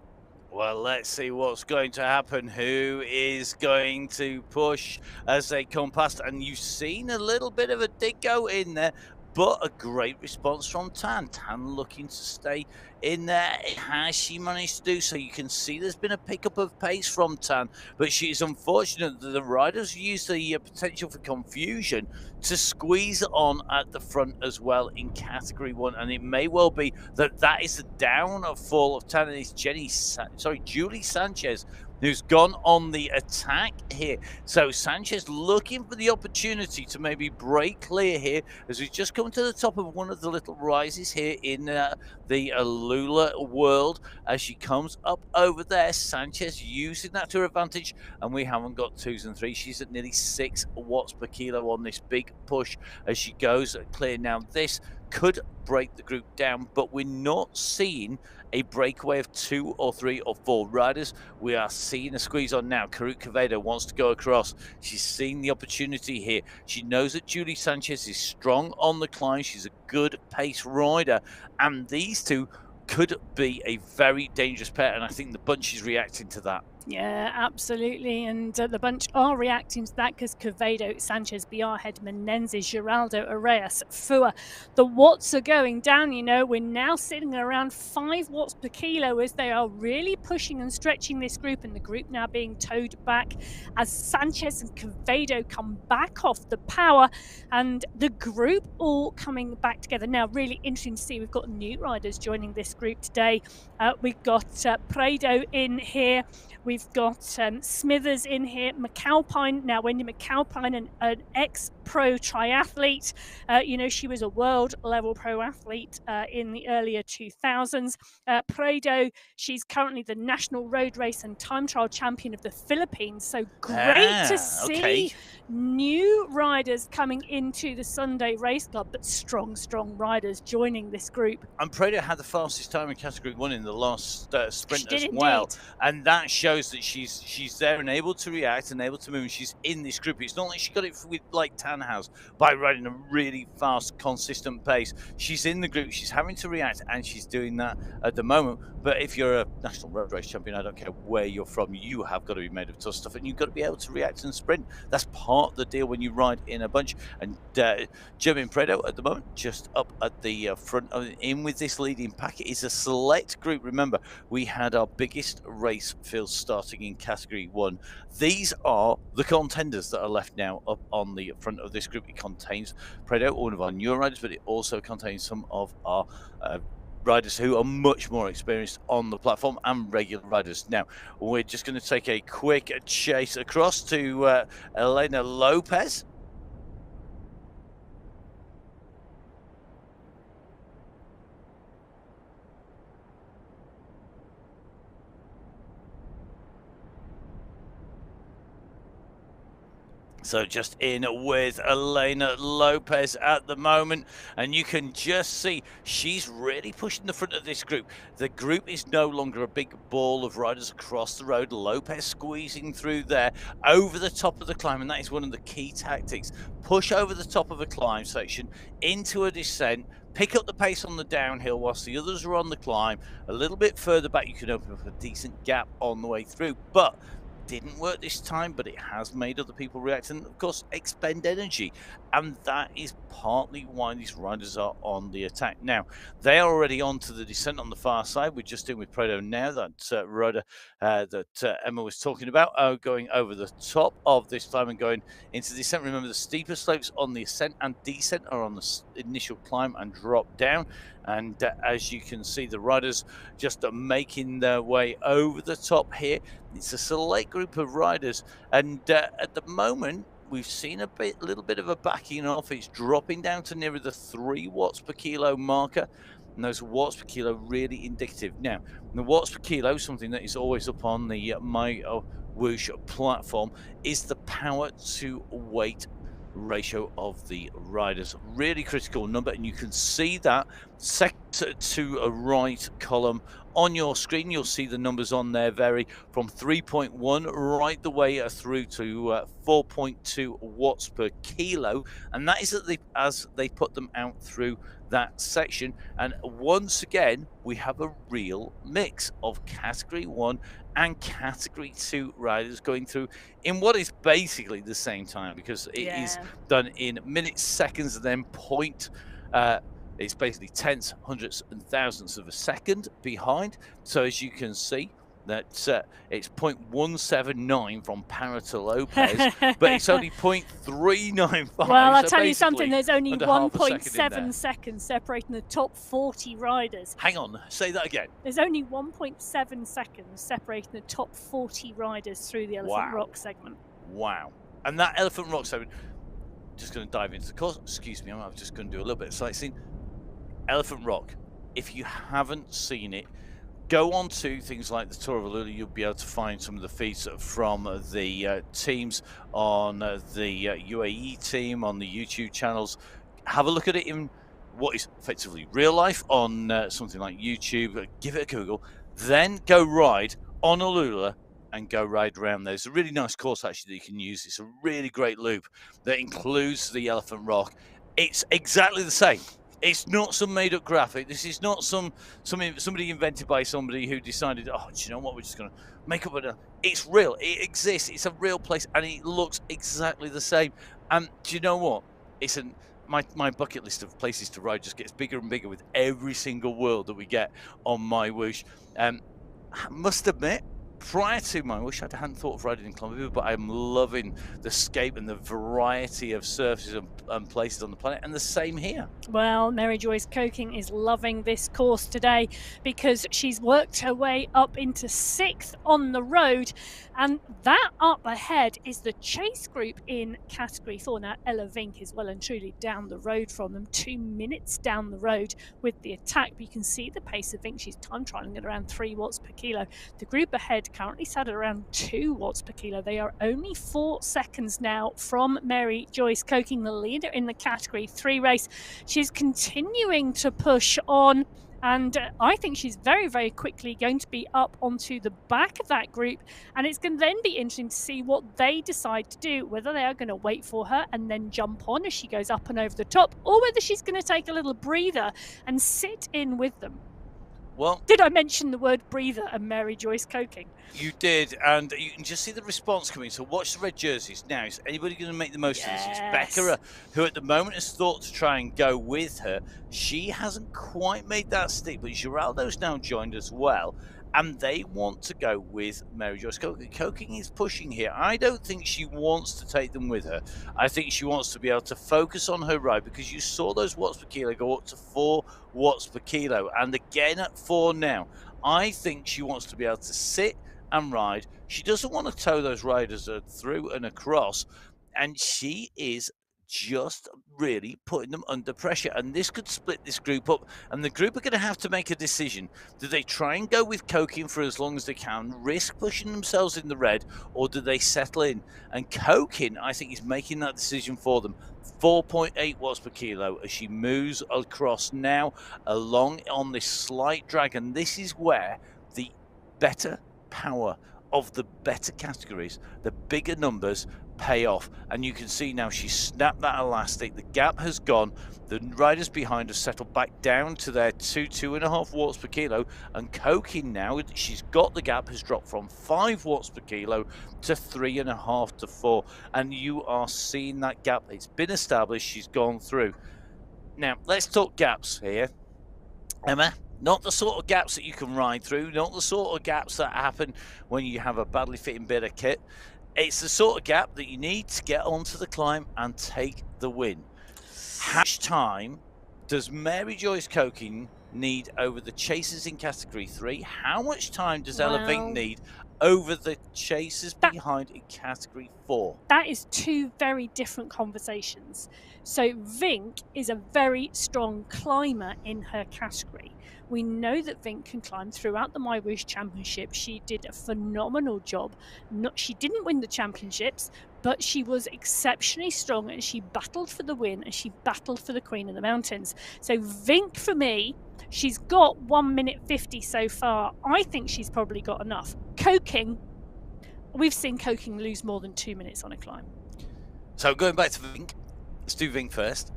Well, let's see what's going to happen. Who is going to push as they come past? And you've seen a little bit of a dig go in there, but a great response from Tan. Tan looking to stay in there. Has she managed to do so? You can see there's been a pickup of pace from Tan, but she's unfortunate that the riders use the potential for confusion to squeeze on at the front as well in Category 1, and it may well be that is the downfall of Tan, and it's Julie Sanchez who's gone on the attack here. So Sanchez looking for the opportunity to maybe break clear here as we just come to the top of one of the little rises here in the Alula world. As she comes up over there, Sanchez using that to her advantage, and we haven't got 2s and 3s. She's at nearly 6 watts per kilo on this big push as she goes clear. Now this could break the group down, but we're not seeing a breakaway of 2 or 3 or 4 riders. We are seeing a squeeze on now. Karut Quevedo wants to go across. She's seen the opportunity here. She knows that Julie Sanchez is strong on the climb. She's a good pace rider, and these two could be a very dangerous pair, and I think the bunch is reacting to that. Yeah, absolutely. And the bunch are reacting to that because Quevedo, Sanchez, Biarhead, Menendez, Giraldo, Arias, Fua. The watts are going down, you know. We're now sitting around 5 watts per kilo as they are really pushing and stretching this group, and the group now being towed back as Sanchez and Quevedo come back off the power and the group all coming back together. Now, really interesting to see we've got new riders joining this group today. We've got Prado in here. We've got Smithers in here, McAlpine. Now, Wendy McAlpine, an ex-pro triathlete. You know, she was a world-level pro athlete in the earlier 2000s. Prado, she's currently the national road race and time trial champion of the Philippines. So great to see new riders coming into the Sunday Race Club, but strong riders joining this group. And Prado had the fastest time in Category 1 in the last sprint as well. And that shows that she's there and able to react and able to move. She's in this group. It's not like she got it with like Tannhaus by riding a really fast, consistent pace. She's in the group. She's having to react, and she's doing that at the moment. But if you're a national road race champion, I don't care where you're from, you have got to be made of tough stuff, and you've got to be able to react and sprint. That's part of the deal when you ride in a bunch. And German Prado at the moment just up at the front, in with this leading pack. It is a select group. Remember, we had our biggest race field starting in Category 1. These are the contenders that are left now up on the front of this group. It contains Prado, one of our newer riders, but it also contains some of our riders who are much more experienced on the platform and regular riders. Now, we're just going to take a quick chase across to Elena Lopez. So just in with Elena Lopez at the moment, and you can just see she's really pushing the front of this group. The group is no longer a big ball of riders across the road. Lopez squeezing through there over the top of the climb, and that is one of the key tactics. Push over the top of a climb section into a descent, pick up the pace on the downhill whilst the others are on the climb. A little bit further back, you can open up a decent gap on the way through, but didn't work this time, but it has made other people react and, of course, expend energy. And that is partly why these riders are on the attack. Now, they are already on to the descent on the far side. We're just in with Prado now, that rider that Emma was talking about, going over the top of this climb and going into the descent. Remember, the steeper slopes on the ascent and descent are on the initial climb and drop down. And as you can see, the riders just are making their way over the top here. It's a select group of riders, and at the moment we've seen a little bit of a backing off. It's dropping down to nearer the 3 watts per kilo marker, and those watts per kilo really indicative. Now, the watts per kilo, something that is always up on the MyWhoosh platform, is the power to weight ratio of the riders. Really critical number, and you can see that second to a right column on your screen. You'll see the numbers on there vary from 3.1 right the way through to 4.2 watts per kilo, and that is as they put them out through that section. And once again, we have a real mix of Category 1 and Category 2 riders going through in what is basically the same time, because it is done in minutes, seconds, and then it's basically tenths, hundredths, and thousandths of a second behind. So as you can see, that it's 0.179 from Para to Lopez, but it's only 0.395. Well, I'll so tell you something, basically there's only under half a second in 1.7 there. seconds separating the top 40 riders. Hang on, say that again. There's only 1.7 seconds separating the top 40 riders through the Elephant Rock segment. Wow. And that Elephant Rock segment, just going to dive into the course. Excuse me, I'm just going to do a little bit of sightseeing. Elephant Rock, if you haven't seen it, go on to things like the Tour of Alula. You'll be able to find some of the feeds from the teams on the UAE team on the YouTube channels. Have a look at it in what is effectively real life on something like YouTube. Give it a Google. Then go ride on Alula and go ride around there. It's a really nice course actually that you can use. It's a really great loop that includes the Elephant Rock. It's exactly the same. It's not some made-up graphic. This is not somebody invented by somebody who decided, oh, do you know what, we're just going to make up a... It's real. It exists. It's a real place, and it looks exactly the same. And do you know what? It's my bucket list of places to ride just gets bigger and bigger with every single world that we get on MyWhoosh. I must admit, prior to MyWhoosh, I hadn't thought of riding in Colombia, but I'm loving the scape and the variety of surfaces and places on the planet, and the same here. Well, Mary Joyce Coking is loving this course today because she's worked her way up into 6th on the road, and that up ahead is the chase group in Category 4. Now, Ella Vink is well and truly down the road from them, 2 minutes down the road with the attack, but you can see the pace of Vink. She's time trialling at around 3 watts per kilo. The group ahead currently sat at around 2 watts per kilo. They are only 4 seconds now from Mary Joyce Coking, the leader in the Category 3 race. She's continuing to push on, and I think she's very, very quickly going to be up onto the back of that group, and it's going to then be interesting to see what they decide to do, whether they are going to wait for her and then jump on as she goes up and over the top, or whether she's going to take a little breather and sit in with them. Well, did I mention the word breather and Mary Joyce Coking? You did, and you can just see the response coming. So watch the red jerseys. Now, is anybody going to make the most of this? It's Becca, who at the moment has thought to try and go with her. She hasn't quite made that stick, but Geraldo's now joined as well, and they want to go with Mary Joyce Coking. Coking is pushing here. I don't think she wants to take them with her. I think she wants to be able to focus on her ride, because you saw those watts per kilo go up to 4 watts per kilo, and again at 4 now. I think she wants to be able to sit and ride. She doesn't want to tow those riders through and across, and she is just really putting them under pressure, and this could split this group up, and the group are going to have to make a decision. Do they try and go with Coking for as long as they can, risk pushing themselves in the red, or do they settle in? And Coking, I think, is making that decision for them. 4.8 watts per kilo as she moves across now along on this slight drag, and this is where the better power of the better categories, the bigger numbers, pay off. And you can see now she snapped that elastic. The gap has gone. The riders behind have settled back down to their 2.5 watts per kilo, and Coking now, she's got the gap, has dropped from 5 watts per kilo to 3.5 to 4, and you are seeing that gap. It's been established. She's gone through. Now let's talk gaps here, Emma. Not the sort of gaps that you can ride through, not the sort of gaps that happen when you have a badly fitting bit of kit. It's the sort of gap that you need to get onto the climb and take the win. How much time does Mary Joyce Coking need over the chasers in Category 3? How much time does Ella Vink need over the chasers behind in Category 4? That is 2 very different conversations. So Vink is a very strong climber in her category. We know that Vink can climb throughout the MyWhoosh Championship. She did a phenomenal job. She didn't win the championships, but she was exceptionally strong, and she battled for the win, and she battled for the Queen of the Mountains. So Vink, for me, she's got 1 minute 50 so far. I think she's probably got enough. Coking, we've seen Coking lose more than 2 minutes on a climb. So going back to Vink, let's do Vink first.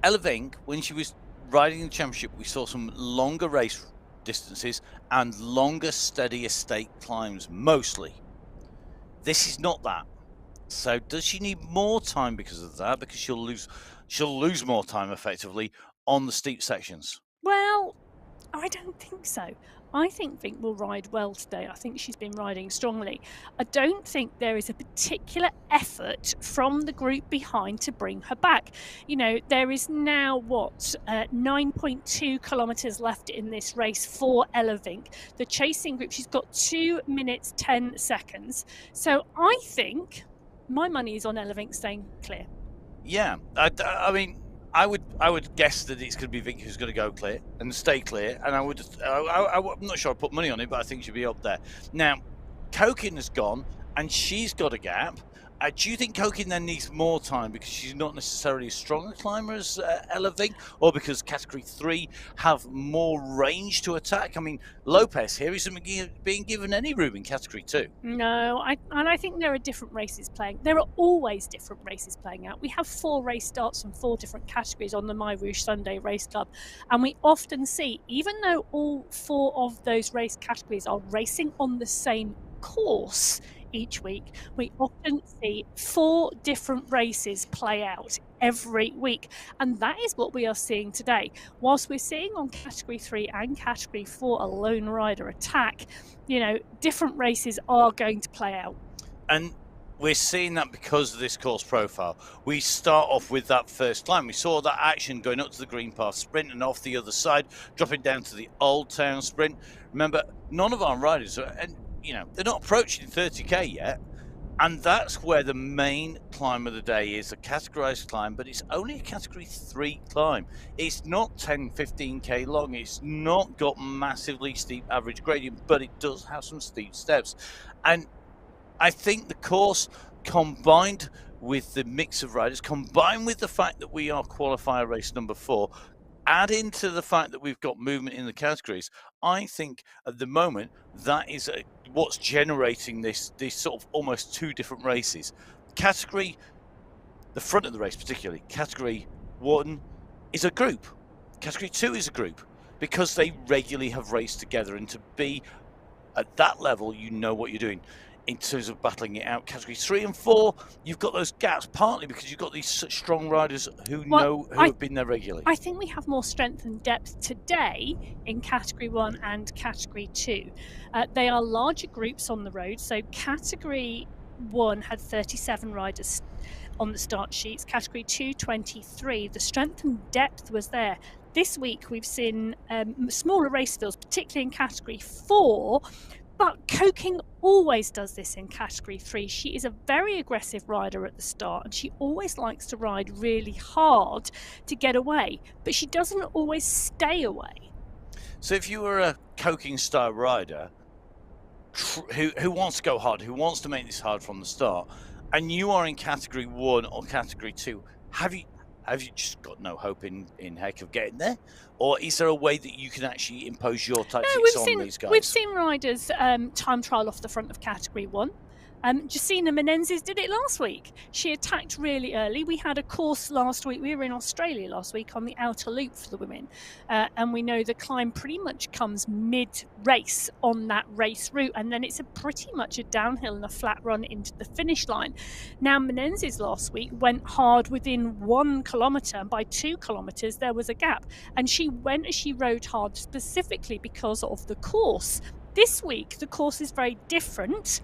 Ella Vink, when she was riding the championship, we saw some longer race distances and longer, steadier stake climbs mostly. This is not that. So does she need more time because of that? Because she'll lose more time effectively on the steep sections. Well, I don't think so. I think Vink will ride well today. I think she's been riding strongly. I don't think there is a particular effort from the group behind to bring her back. You know, there is now 9.2 kilometres left in this race for Ella Vink. The chasing group, she's got 2 minutes 10 seconds. So I think my money is on Ella Vink staying clear. Yeah, I mean, I would guess that it's going to be Vink who's going to go clear and stay clear, and I'm not sure I put money on it, but I think she'll be up there. Now, Kokin has gone, and she's got a gap. Do you think Kokin then needs more time because she's not necessarily as strong a climber as Ella Vink, or because Category 3 have more range to attack? I mean, Lopez here isn't being given any room in Category 2. No, I think there are different races playing. There are always different races playing out. We have 4 race starts from 4 different categories on the MyWhoosh Sunday Race Club, and we often see, even though all 4 of those race categories are racing on the same course each week, we often see 4 different races play out every week, and that is what we are seeing today. Whilst we're seeing on Category 3 and Category 4 a lone rider attack, you know, different races are going to play out. And we're seeing that because of this course profile. We start off with that first climb. We saw that action going up to the Green Path Sprint and off the other side, dropping down to the Old Town Sprint. Remember, none of our riders are, and you know, they're not approaching 30k yet, and that's where the main climb of the day is, a categorized climb, but it's only a Category 3 climb. It's not 10-15k long, it's not got massively steep average gradient, but it does have some steep steps. And I think the course, combined with the mix of riders, combined with the fact that we are qualifier race number 4, add into the fact that we've got movement in the categories, I think at the moment that is what's generating this sort of almost 2 different races. Category, the front of the race particularly, Category 1 is a group. Category 2 is a group because they regularly have raced together, and to be at that level, you know what you're doing in terms of battling it out. Category 3 and 4, you've got those gaps, partly because you've got these such strong riders who have been there regularly. I think we have more strength and depth today in Category 1 and Category 2. They are larger groups on the road. So Category 1 had 37 riders on the start sheets. Category 2, 23. The strength and depth was there. This week we've seen smaller race fields, particularly in Category 4, but Koking always does this in Category 3. She is a very aggressive rider at the start, and she always likes to ride really hard to get away, but she doesn't always stay away. So if you were a Koking style rider who wants to go hard, who wants to make this hard from the start, and you are in Category 1 or Category 2, have you just got no hope in heck of getting there? Or is there a way that you can actually impose your tactics on these guys? We've seen riders time trial off the front of Category 1. Jacina Menendez did it last week. She attacked really early. We had a course last week. We were in Australia last week on the outer loop for the women. And we know the climb pretty much comes mid-race on that race route. And then it's pretty much a downhill and a flat run into the finish line. Now, Menendez last week went hard within 1 kilometre. And by 2 kilometres, there was a gap. And she rode hard specifically because of the course. This week, the course is very different.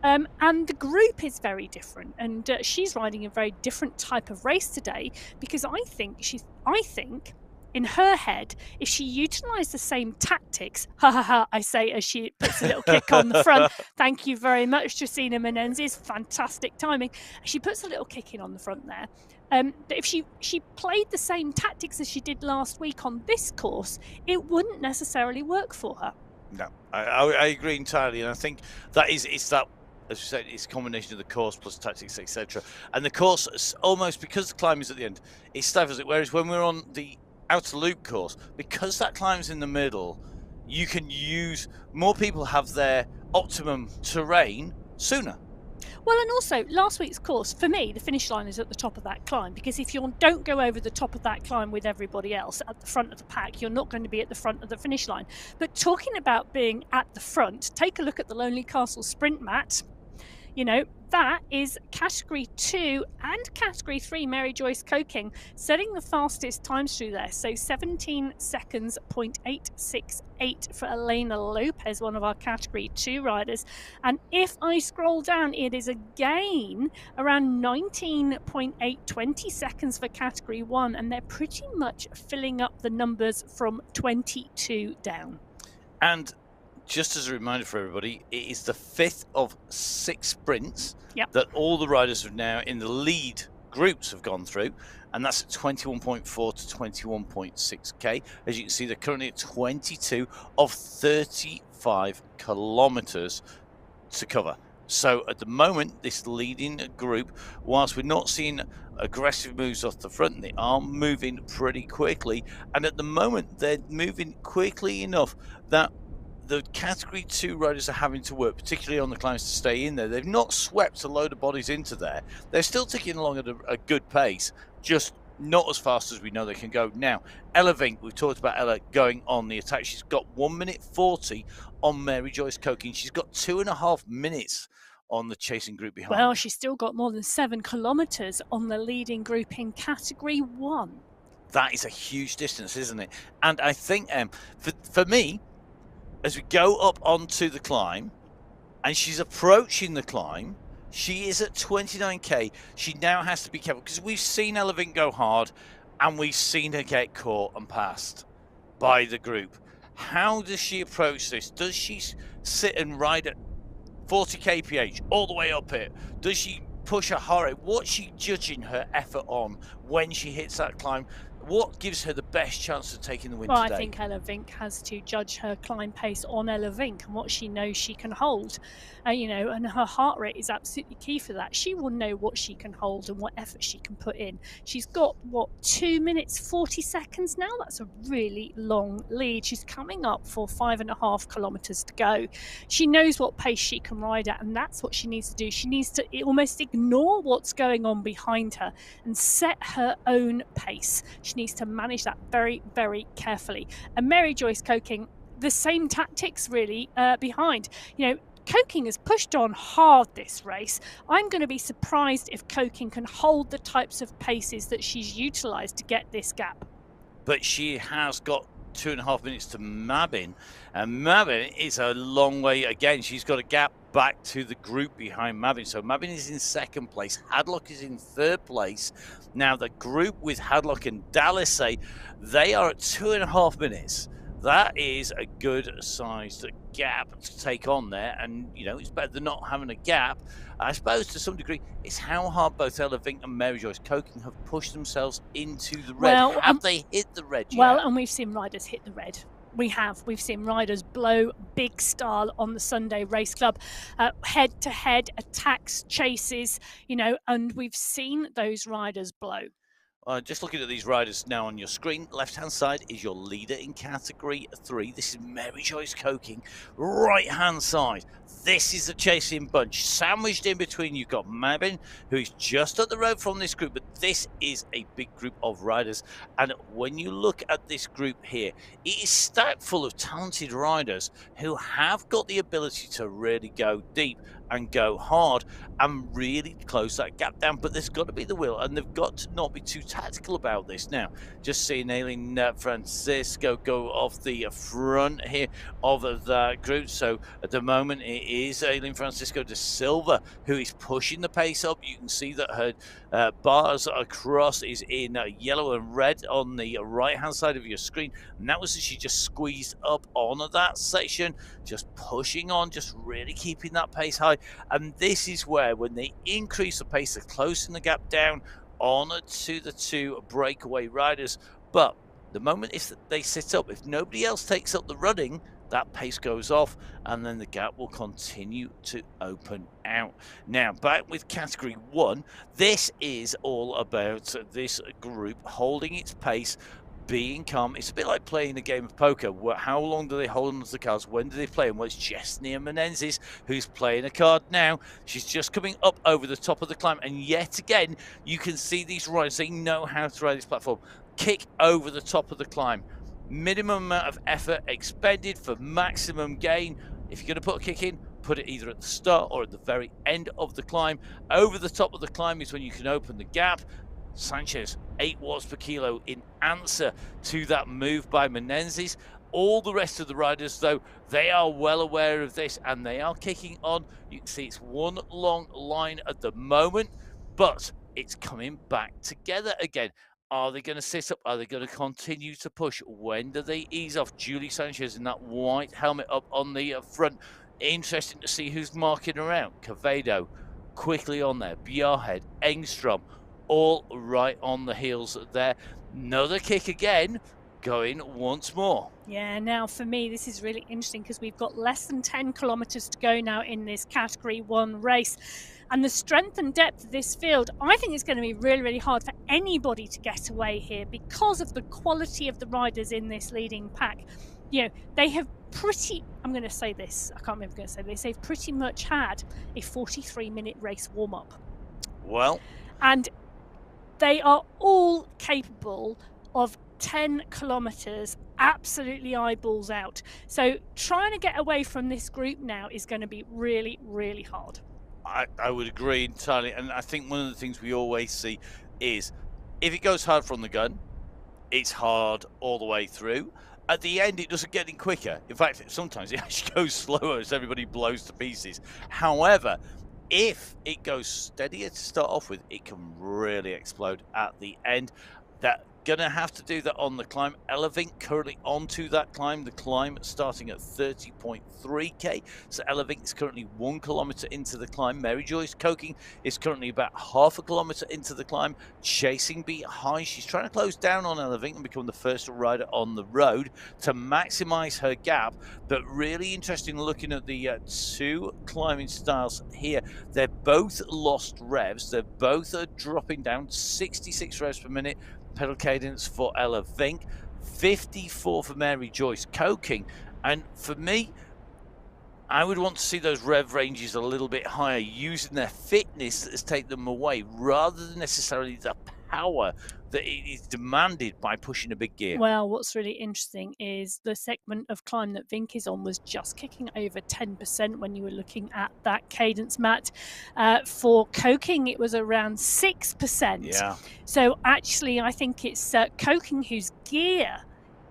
And the group is very different, and she's riding a very different type of race today, because I think in her head, if she utilised the same tactics, I say as she puts a little kick on the front. Thank you very much, Jacina Menendez. Fantastic timing. She puts a little kick in on the front there. But if she played the same tactics as she did last week on this course, it wouldn't necessarily work for her. No, I agree entirely, and I think that it's that. As you said, it's a combination of the course plus tactics, etc. And the course, almost because the climb is at the end, it stifles it. Whereas when we're on the outer loop course, because that climb's in the middle, you can use more people have their optimum terrain sooner. Well, and also last week's course, for me, the finish line is at the top of that climb, because if you don't go over the top of that climb with everybody else at the front of the pack, you're not going to be at the front of the finish line. But talking about being at the front, take a look at the Lonely Castle sprint mat. You know, that is Category 2 and Category 3 Mary Joyce Coking setting the fastest times through there. So 17 seconds, 0.868 for Elena Lopez, one of our Category 2 riders. And if I scroll down, it is again around 19.820 seconds for Category 1. And they're pretty much filling up the numbers from 22 down. And just as a reminder for everybody, it is the 5th of 6 sprints that all the riders have now in the lead groups have gone through, and that's at 21.4 to 21.6k. As you can see, they're currently at 22 of 35 kilometers to cover. So at the moment, this leading group, whilst we're not seeing aggressive moves off the front, they are moving pretty quickly, and at the moment they're moving quickly enough that the Category 2 riders are having to work, particularly on the climbs, to stay in there. They've not swept a load of bodies into there. They're still ticking along at a good pace, just not as fast as we know they can go. Now, Ella Vink, we've talked about Ella going on the attack. She's got 1 minute 40 on Mary Joyce Coking. She's got 2.5 minutes on the chasing group behind. Well, she's still got more than 7 kilometres on the leading group in Category 1. That is a huge distance, isn't it? And I think for me, as we go up onto the climb, and she's approaching the climb, she is at 29k. She now has to be careful, because we've seen Ella Vink go hard, and we've seen her get caught and passed by the group. How does she approach this? Does she sit and ride at 40 kph all the way up it? Does she push her heart rate? What's she judging her effort on when she hits that climb? What gives her the best chance of taking the win today? I think Ella Vink has to judge her climb pace on Ella Vink and what she knows she can hold. You know, and her heart rate is absolutely key for that. She will know what she can hold and what effort she can put in. She's got, 2 minutes 40 seconds now? That's a really long lead. She's coming up for 5.5 kilometres to go. She knows what pace she can ride at, and that's what she needs to do. She needs to almost ignore what's going on behind her and set her own pace. She needs to manage that very, very carefully. And Mary Joyce Coking, the same tactics really behind. You know, Coking has pushed on hard this race. I'm going to be surprised if Coking can hold the types of paces that she's utilised to get this gap. But she has got 2.5 minutes to Mabin, and Mabin is a long way. Again, she's got a gap back to the group behind Mabin. So Mabin is in 2nd place. Hadlock is in 3rd place. Now the group with Hadlock and Dallasay, they are at 2.5 minutes. That is a good sized gap to take on there, and you know, it's better than not having a gap. I suppose to some degree it's how hard both Ella Vink and Mary Joyce Coking have pushed themselves into the red. Well, have they hit the red yet? Well, and we've seen riders hit the red. We've seen riders blow big style on the Sunday Race Club, head-to-head attacks, chases, you know, and we've seen those riders blow. Just looking at these riders now on your screen, left-hand side is your leader in Category 3. This is Mary Joyce Coking. Right-hand side, this is the chasing bunch. Sandwiched in between, you've got Mabin, who is just up the road from this group, but this is a big group of riders. And when you look at this group here, it is stacked full of talented riders who have got the ability to really go deep and go hard and really close that gap down, but there's got to be the will, and they've got to not be too tactical about this. Now, just seeing Aileen Francisco go off the front here of the group. So at the moment it is Aileen Francisco de Silva who is pushing the pace up. You can see that her bars across is in yellow and red on the right hand side of your screen, and that was as she just squeezed up on that section, just pushing on, just really keeping that pace high. And this is where, when they increase the pace, they're closing the gap down on to the 2 breakaway riders. But the moment if they sit up, if nobody else takes up the running, that pace goes off, and then the gap will continue to open out. Now, back with Category 1, this is all about this group holding its pace, being calm. It's a bit like playing a game of poker. How long do they hold onto the cards? When do they play them? Well, it's Jesnia Menezes who's playing a card now. She's just coming up over the top of the climb, and yet again, you can see these riders, they know how to ride this platform. Kick over the top of the climb. Minimum amount of effort expended for maximum gain. If you're going to put a kick in, put it either at the start or at the very end of the climb. Over the top of the climb is when you can open the gap. Sanchez, 8 watts per kilo in answer to that move by Menezes. All the rest of the riders, though, they are well aware of this and they are kicking on. You can see it's one long line at the moment, but it's coming back together again. Are they going to sit up? Are they going to continue to push? When do they ease off? Julie Sanchez in that white helmet up on the front. Interesting to see who's marking her out. Quevedo quickly on there. Bjarhed, Engstrom, all right on the heels there. Another kick again, going once more. Yeah, now for me, this is really interesting because we've got less than 10 kilometres to go now in this Category 1 race. And the strength and depth of this field, I think it's going to be really, really hard for anybody to get away here because of the quality of the riders in this leading pack. You know, they have I'm going to say this, I can't remember if I'm going to say this, they've pretty much had a 43-minute race warm-up. Well. And they are all capable of 10 kilometres absolutely eyeballs out. So trying to get away from this group now is going to be really, really hard. I would agree entirely. And I think one of the things we always see is if it goes hard from the gun, it's hard all the way through. At the end, it doesn't get any quicker. In fact, sometimes it actually goes slower as everybody blows to pieces. However, if it goes steadier to start off with, it can really explode at the end. That gonna have to do that on the climb. Elevink currently onto that climb. The climb starting at 30.3k. So Elevink is currently 1 kilometer into the climb. Mary Joyce Coking is currently about half a kilometer into the climb, chasing behind. She's trying to close down on Elevink and become the first rider on the road to maximize her gap. But really interesting looking at the two climbing styles here. They're both lost revs. They're both dropping down 66 revs per minute. Pedal cadence for Elevink, 54 for Mary Joyce Coking. And for me, I would want to see those rev ranges a little bit higher, using their fitness that has taken them away rather than necessarily the power that it is demanded by pushing a big gear. Well, what's really interesting is the segment of climb that Vink is on was just kicking over 10% when you were looking at that cadence, Matt. For Coking, it was around 6%. Yeah. So actually, I think it's Coking whose gear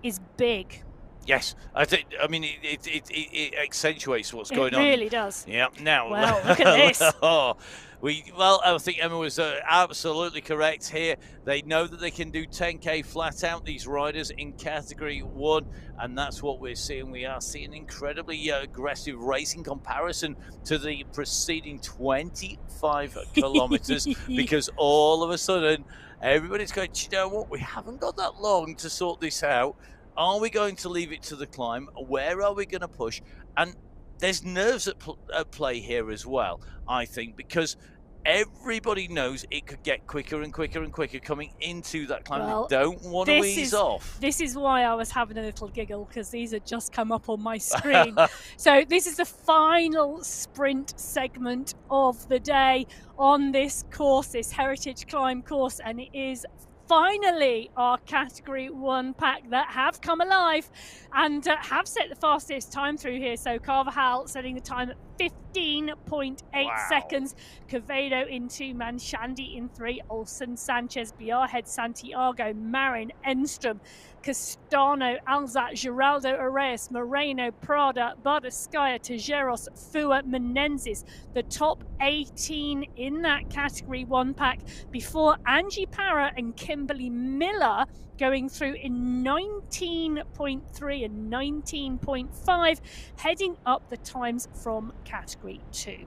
is big. Yes, I mean, it accentuates what's going on. It really does. Yeah. Now, well, look at this. Well, I think Emma was absolutely correct here. They know that they can do 10k flat out, these riders in Category 1, and that's what we're seeing. We are seeing incredibly aggressive race in comparison to the preceding 25 kilometers, because all of a sudden, everybody's going, you know what, we haven't got that long to sort this out. Are we going to leave it to the climb? Where are we going to push? And there's nerves at play here as well, I think, because everybody knows it could get quicker and quicker and quicker coming into that climb. Well, they don't want to ease off. This is why I was having a little giggle, because these had just come up on my screen. So this is the final sprint segment of the day on this course, this Heritage Climb course, and it is finally our Category 1 pack that have come alive and have set the fastest time through here. So Carvajal setting the time at 15.8 seconds. Quevedo in 2, Manshandi in 3, Olsen, Sanchez, Bjarhed, Santiago, Marin, Enstrom, Castano, Alzat, Geraldo, Areas, Moreno, Prada, Bardescaya, Tejeros, Fua, Menezes. The top 18 in that Category 1 pack before Angie Parra and Kimberly Miller going through in 19.3 and 19.5, heading up the times from Category 2.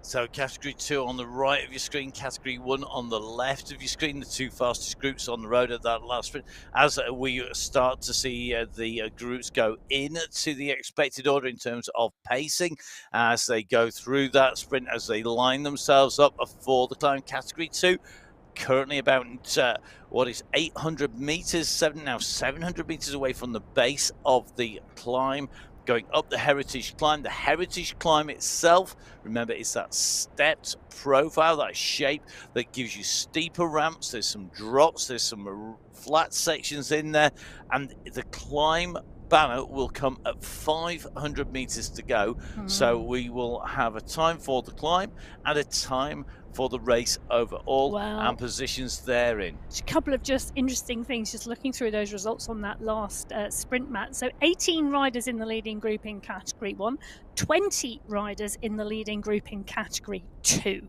So Category 2 on the right of your screen, Category 1 on the left of your screen, the two fastest groups on the road at that last sprint. As we start to see the groups go into the expected order in terms of pacing, as they go through that sprint, as they line themselves up for the climb. Category 2 currently about 800 meters, now 700 meters away from the base of the climb, going up the Heritage Climb. The Heritage Climb itself, remember, it's that stepped profile, that shape that gives you steeper ramps. There's some drops, there's some flat sections in there, and the climb banner will come at 500 meters to go. So we will have a time for the climb and a time for the race overall, and positions therein. A couple of just interesting things, just looking through those results on that last sprint, Matt. So 18 riders in the leading group in category 1, 20 riders in the leading group in category 2.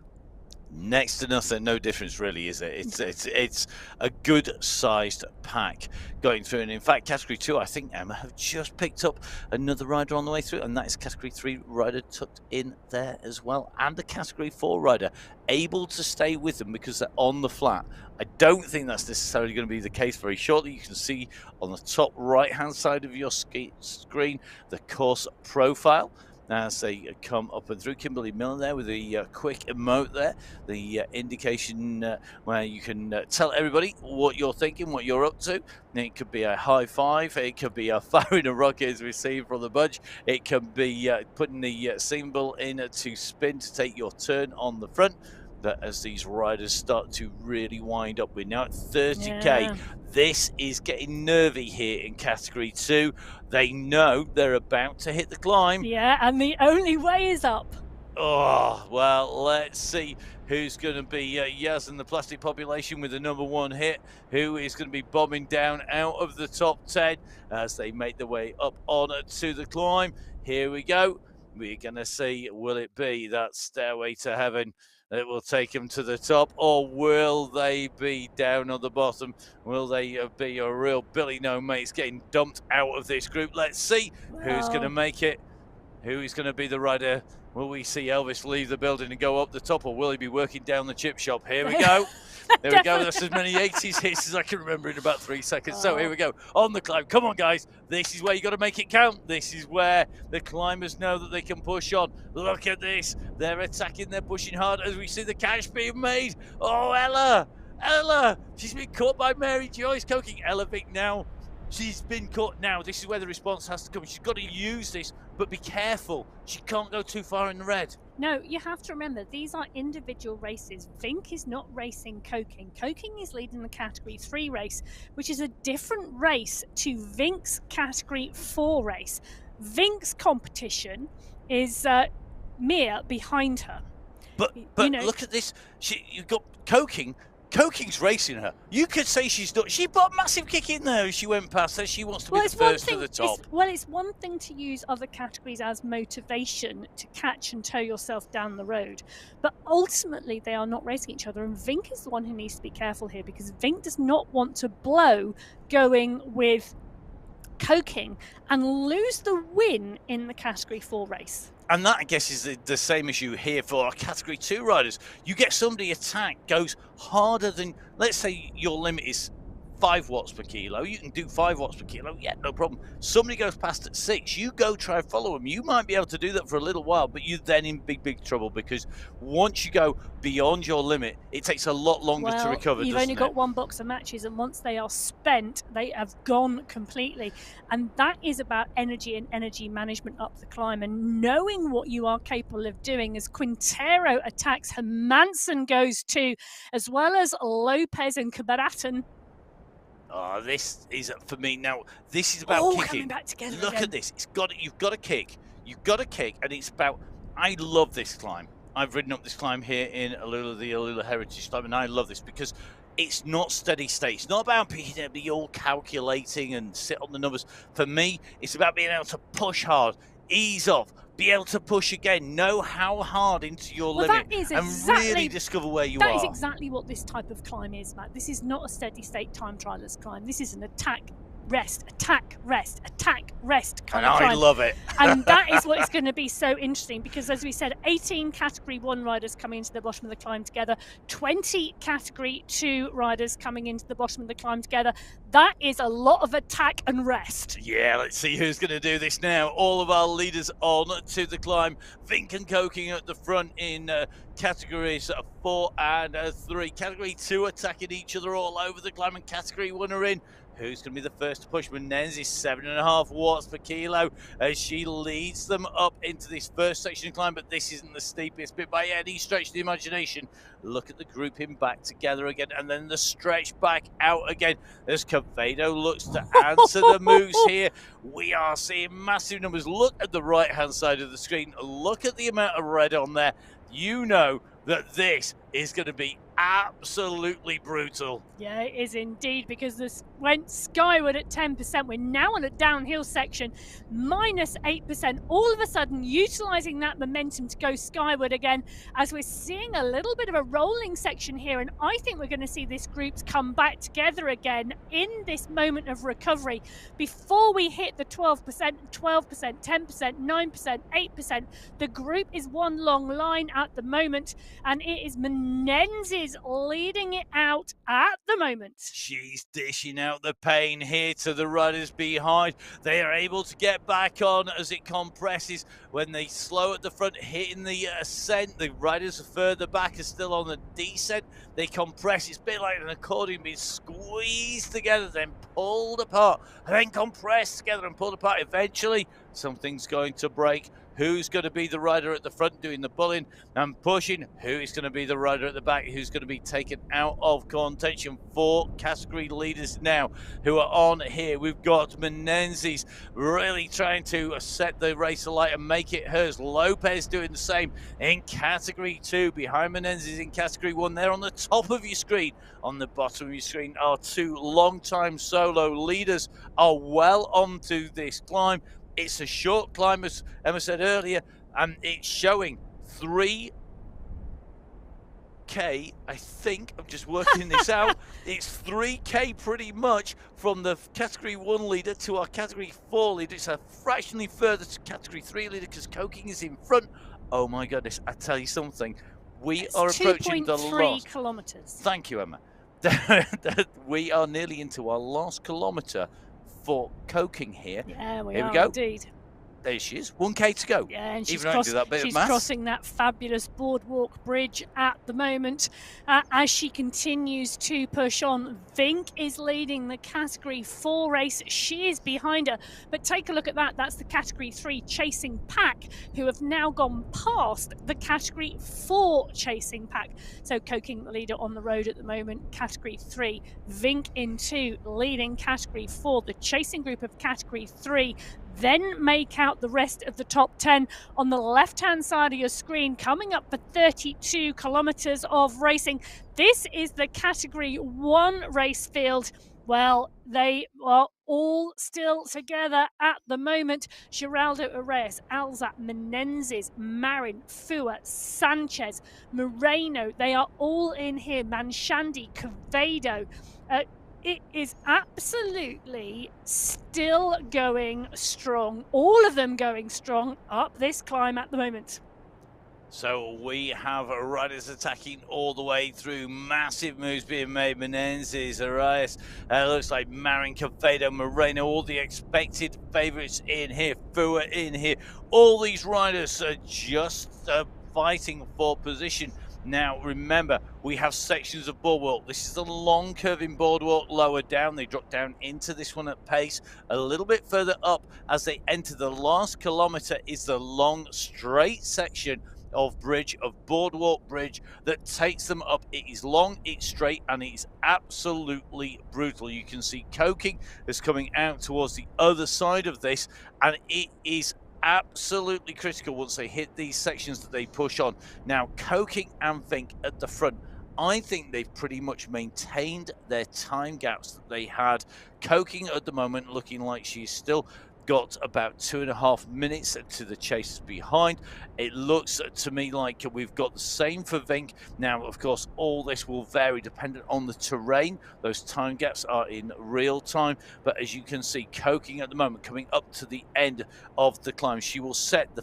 Next to nothing, no difference really, is it? It's a good sized pack going through, and in fact category 2, I think, Emma, have just picked up another rider on the way through, and that is category 3 rider tucked in there as well, and a category 4 rider able to stay with them because they're on the flat. I don't think that's necessarily going to be the case very shortly. You can see on the top right hand side of your screen the course profile as they come up and through. Kimberly Miller there with the quick emote there, the indication where you can tell everybody what you're thinking, what you're up to. It could be a high five, it could be a firing a rocket as we see from the budge, it can be putting the symbol in to spin to take your turn on the front. But as these riders start to really wind up, we're now at 30k. Yeah. This is getting nervy here in category 2. They know they're about to hit the climb. Yeah, and the only way is up. Oh, well, let's see who's going to be Yaz in the plastic population with the #1 hit, who is going to be bombing down out of the top 10 as they make their way up on to the climb. Here we go. We're going to see, will it be that stairway to heaven that will take them to the top, or will they be down on the bottom? Will they be a real Billy No Mates getting dumped out of this group? Let's see who's going to make it. Who is going to be the rider? Will we see Elvis leave the building and go up the top, or will he be working down the chip shop? Here we go. There we go. That's as many 80s hits as I can remember in about 3 seconds. So here we go. On the climb. Come on, guys. This is where you got to make it count. This is where the climbers know that they can push on. Look at this. They're attacking. They're pushing hard as we see the cash being made. Oh, Ella. She's been caught by Mary Joyce Coking. Ella Vick now. She's been caught now. This is where the response has to come. She's got to use this, but be careful. She can't go too far in the red. No, you have to remember, these are individual races. Vink is not racing Coking. Coking is leading the Category 3 race, which is a different race to Vink's Category 4 race. Vink's competition is Mia behind her. But you know, look at this. You've got Coking. Coking's racing her. You could say she's not. She put a massive kick in there as she went past her. She wants to be the first to the top. It's one thing to use other categories as motivation to catch and tow yourself down the road. But ultimately, they are not racing each other. And Vink is the one who needs to be careful here, because Vink does not want to blow going with Coking and lose the win in the Category 4 race. And that, I guess, is the same issue here for our Category 2 riders. You get somebody attacked, goes harder than, let's say your limit is 5 watts per kilo. You can do 5 watts per kilo. Yeah, no problem. Somebody goes past at 6. You go try and follow them. You might be able to do that for a little while, but you're then in big trouble, because once you go beyond your limit, it takes a lot longer to recover. You've only got one box of matches, and once they are spent, they have gone completely. And that is about energy and energy management up the climb, and knowing what you are capable of doing. As Quintero attacks, Hermansen goes too, as well as Lopez and Cabaratan. Oh, this is, for me now, this is about kicking. Coming back together Look again. at this. You've got to kick. You've got to kick, and it's about, I love this climb. I've ridden up this climb here in Alula, the Alula Heritage Climb, and I love this because it's not steady state. It's not about be all calculating and sit on the numbers. For me, it's about being able to push hard, ease off, be able to push again, know how hard into your limit, and really discover where you are. That is exactly what this type of climb is, Matt. This is not a steady state time trialist climb. This is an attack, rest, attack, rest, attack, rest kind of climb. I love it. And that is what is going to be so interesting, because as we said, 18 Category 1 riders coming into the bottom of the climb together, 20 Category 2 riders coming into the bottom of the climb together. That is a lot of attack and rest. Yeah, let's see who's going to do this now. All of our leaders on to the climb. Vink and Coking at the front in categories 4 and 3. Category 2 attacking each other all over the climb, and Category 1 are in. Who's going to be the first to push? Menenzi, 7.5 watts per kilo as she leads them up into this first section of climb, but this isn't the steepest bit by any stretch of the imagination. Look at the grouping back together again, and then the stretch back out again as Cavado looks to answer the moves here. We are seeing massive numbers. Look at the right-hand side of the screen. Look at the amount of red on there. You know that this is going to be absolutely brutal. Yeah, it is indeed, because this went skyward at 10%. We're now on a downhill section, minus 8%. All of a sudden, utilising that momentum to go skyward again, as we're seeing a little bit of a rolling section here. And I think we're going to see this group come back together again in this moment of recovery before we hit the 12%, 12%, 10%, 9%, 8%. The group is one long line at the moment, and it is Menenzi leading it out at the moment. She's dishing out the pain here to the riders behind. They are able to get back on as it compresses. When they slow at the front, hitting the ascent, the riders further back are still on the descent. They compress. It's a bit like an accordion being squeezed together, then pulled apart, and then compressed together and pulled apart. Eventually, something's going to break. Who's going to be the rider at the front doing the pulling and pushing? Who is going to be the rider at the back who's going to be taken out of contention? 4 category leaders now who are on here. We've got Menenzi really trying to set the race alight and make it hers. Lopez doing the same in category 2. Behind Menenzi in category 1. They're on the top of your screen. On the bottom of your screen are 2 long-time solo leaders are well onto this climb. It's a short climb, as Emma said earlier, and it's showing 3K, I think. I'm just working this out. It's 3K pretty much from the category 1 leader to our category 4 leader. It's a fractionally further to category 3 leader because Coking is in front. Oh my goodness, I tell you something. It's are approaching the last 2.3 kilometres. Thank you, Emma. We are nearly into our last kilometre for Coking here. Yeah, we here are we go. Indeed. There she is, 1K to go. Yeah, and she's, she's crossing that fabulous boardwalk bridge at the moment as she continues to push on. Vink is leading the Category 4 race. She is behind her, but take a look at that. That's the Category 3 chasing pack who have now gone past the Category 4 chasing pack. So Coking, the leader on the road at the moment, Category 3. Vink in 2, leading Category 4. The chasing group of Category 3 then make out the rest of the top 10 on the left-hand side of your screen, coming up for 32 kilometres of racing. This is the Category 1 race field. Well, they are all still together at the moment. Geraldo Arrayas, Alza, Menenzi, Marin, Fua, Sanchez, Moreno, they are all in here. Manshandi, Cavado. It is absolutely still going strong. All of them going strong up this climb at the moment. So we have riders attacking all the way through. Massive moves being made. Menenzi, Arrayas, looks like Marin, Cavado, Moreno, all the expected favourites in here. Fua in here. All these riders are just fighting for position. Now, remember, we have sections of boardwalk. This is the long curving boardwalk lower down. They drop down into this one at pace. A little bit further up as they enter the last kilometre is the long straight section of bridge, of boardwalk bridge that takes them up. It is long, it's straight, and it's absolutely brutal. You can see Coking is coming out towards the other side of this, and it is absolutely critical once they hit these sections that they push on. Now, Coking and Vink at the front, I think they've pretty much maintained their time gaps that they had. Coking at the moment looking like she's still got about 2.5 minutes to the chasers behind. It looks to me like we've got the same for Vink. Now, of course, all this will vary dependent on the terrain. Those time gaps are in real time, but as you can see, Coking at the moment coming up to the end of the climb. She will set the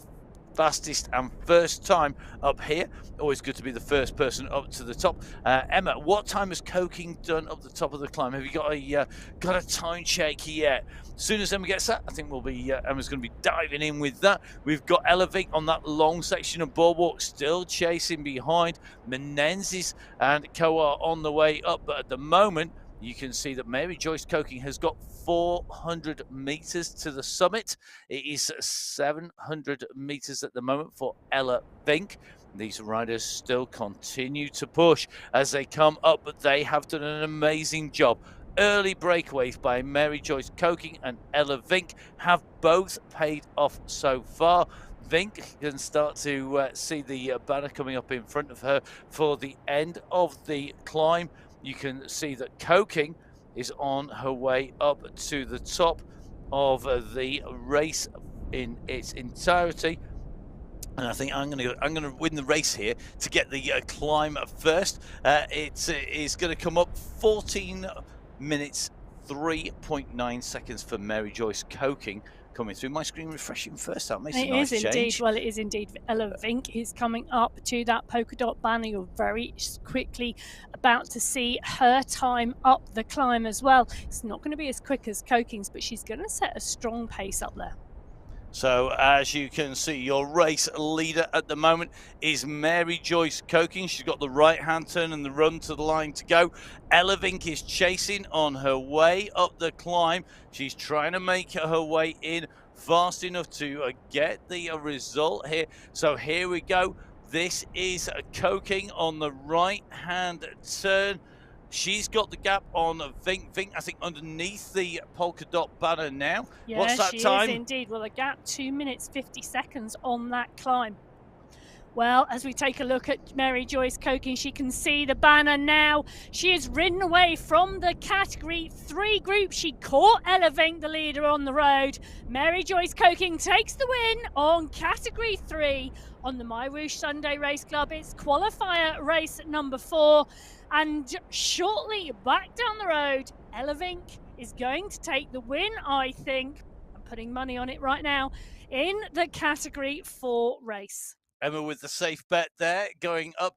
fastest and first time up here. Always good to be the first person up to the top. Emma, what time has Coking done up the top of the climb? Have you got a time check yet? As soon as Emma gets that, I think we'll be Emma's going to be diving in with that. We've got Vink on that long section of boardwalk, still chasing behind. Menenzi and Koa on the way up, but at the moment, You can see that Mary Joyce Coking has got 400 meters to the summit. It is 700 meters at the moment for Ella Vink. These riders still continue to push as they come up, but they have done an amazing job. Early breakaways by Mary Joyce Coking and Ella Vink have both paid off so far. Vink can start to see the banner coming up in front of her for the end of the climb. You can see that Coking is on her way up to the top of the race in its entirety. And I think I'm going to win the race here to get the climb first. It is going to come up 14 minutes 3.9 seconds for Mary Joyce Coking coming through. My screen refreshing first. That makes a nice change. Indeed. Well, it is indeed. Ella Vink is coming up to that polka dot banner. You're very quickly about to see her time up the climb as well. It's not going to be as quick as Coking's, but she's going to set a strong pace up there. So as you can see, your race leader at the moment is Mary Joyce Coking. She's got the right-hand turn and the run to the line to go. Ella Vink is chasing on her way up the climb. She's trying to make her way in fast enough to get the result here. So here we go. This is Coking on the right-hand turn. She's got the gap on Vink. Vink, I think, underneath the polka dot banner now. Yeah, what's that time? Is indeed. Well, a gap 2 minutes 50 seconds on that climb. Well, as we take a look at Mary Joyce Coking, she can see the banner now. She has ridden away from the Category 3 group. She caught Ella Vink, the leader, on the road. Mary Joyce Coking takes the win on Category 3 on the MyWhoosh Sunday Race Club. It's qualifier race number 4. And shortly back down the road, Ella Vink is going to take the win, I think. I'm putting money on it right now, in the Category 4 race. Emma with the safe bet there, going up.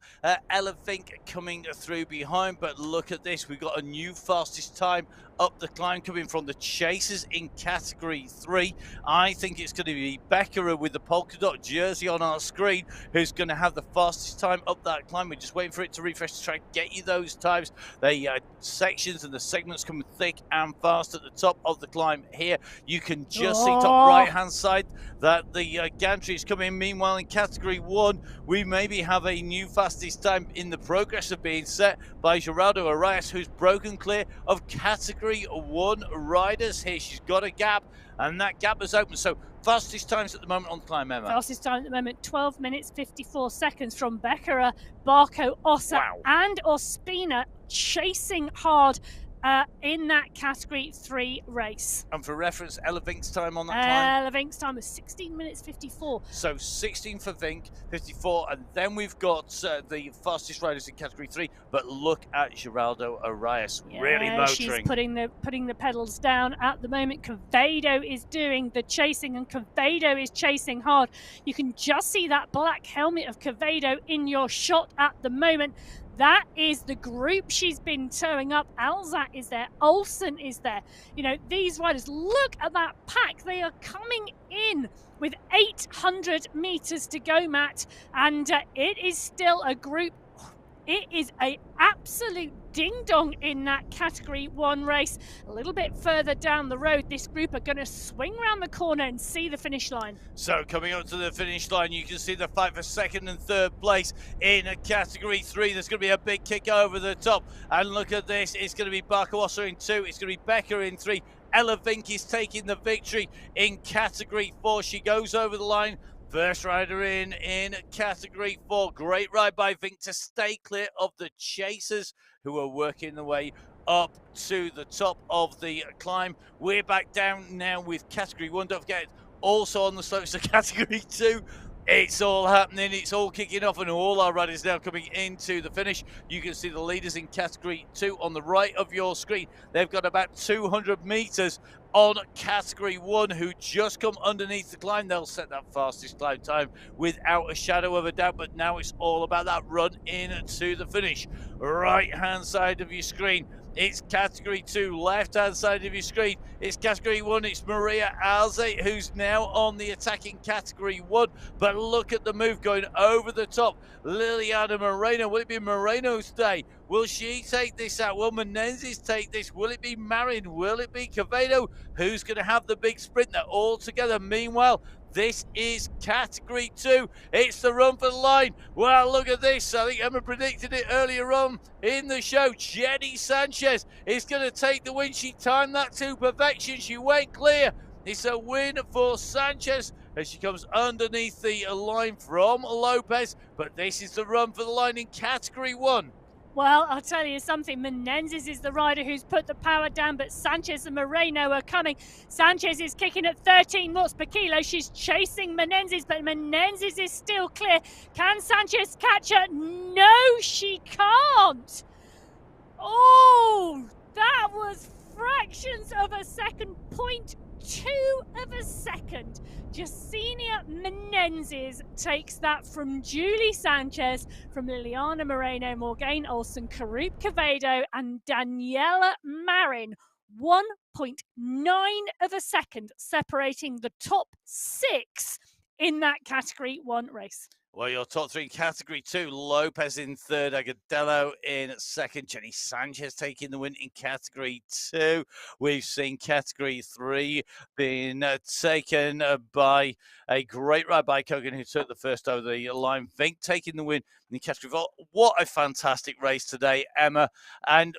Ella Vink coming through behind, but look at this. We've got a new fastest time up the climb coming from the chasers in Category 3. I think it's going to be Becca with the polka dot jersey on our screen who's going to have the fastest time up that climb. We're just waiting for it to refresh to try and get you those times. The sections and the segments coming thick and fast at the top of the climb here. You can just see top right-hand side that the gantry is coming. Meanwhile, in Category 1, we maybe have a new fastest time in the progress of being set by Geraldo Arias, who's broken clear of Category 1 riders here. She's got a gap, and that gap is open. So fastest times at the moment on the climb, Emma. Fastest time at the moment, 12 minutes 54 seconds from Becerra, Barco, Ossa and Ospina, chasing hard in that Category 3 race. And for reference, Ella Vink's time on that climb? Ella Vink's time was 16 minutes 54. So 16 for Vink, 54, and then we've got the fastest riders in Category 3, but look at Geraldo Arias, really motoring. She's putting the pedals down at the moment. Quevedo is doing the chasing, and Quevedo is chasing hard. You can just see that black helmet of Quevedo in your shot at the moment. That is the group she's been towing up. Alzat is there. Olsen is there. You know, these riders, look at that pack. They are coming in with 800 meters to go, Matt. And it is still a group. It is an absolute ding-dong in that Category 1 race. A little bit further down the road, this group are going to swing around the corner and see the finish line. So coming up to the finish line, you can see the fight for second and third place in a Category 3. There's going to be a big kick over the top. And look at this. It's going to be Barkawassa in 2. It's going to be Becker in 3. Ella Vink is taking the victory in Category 4. She goes over the line. First rider in Category 4. Great ride by Vink to stay clear of the chasers who are working their way up to the top of the climb. We're back down now with Category 1. Don't forget, also on the slopes of Category 2. It's all happening, it's all kicking off, and all our riders now coming into the finish. You can see the leaders in Category 2 on the right of your screen. They've got about 200 meters on Category 1 who just come underneath the climb. They'll set that fastest climb time without a shadow of a doubt, but now it's all about that run into the finish. Right hand side of your screen, it's Category 2. Left hand side of your screen, it's Category 1. It's Maria Alze who's now on the attacking Category 1, but look at the move going over the top. Liliana Moreno, will it be Moreno's day? Will she take this out? Will Menezes take this? Will it be Marin? Will it be Quevedo? Who's going to have the big sprint? They're all together. Meanwhile, this is category 2. It's the run for the line. Well, look at this. I think Emma predicted it earlier on in the show. Jenny Sanchez is going to take the win. She timed that to perfection. She went clear. It's a win for Sanchez as she comes underneath the line from Lopez. But this is the run for the line in category 1. Well, I'll tell you something. Menezes is the rider who's put the power down, but Sanchez and Moreno are coming. Sanchez is kicking at 13 watts per kilo. She's chasing Menezes, but Menezes is still clear. Can Sanchez catch her? No, she can't. Oh, that was fractions of a second, 0.2 of a second. Jacinia Menezes takes that from Julie Sanchez, from Liliana Moreno, Morgane Olsen, Karub Quevedo, and Daniela Marin. 1.9 of a second separating the top 6 in that category 1 race. Well, your top 3 in category 2, Lopez in 3rd, Agudelo in 2nd, Jenny Sanchez taking the win in category 2. We've seen category 3 being taken by a great ride by Kogan, who took the first over the line. Vink taking the win in category 4. What a fantastic race today, Emma, and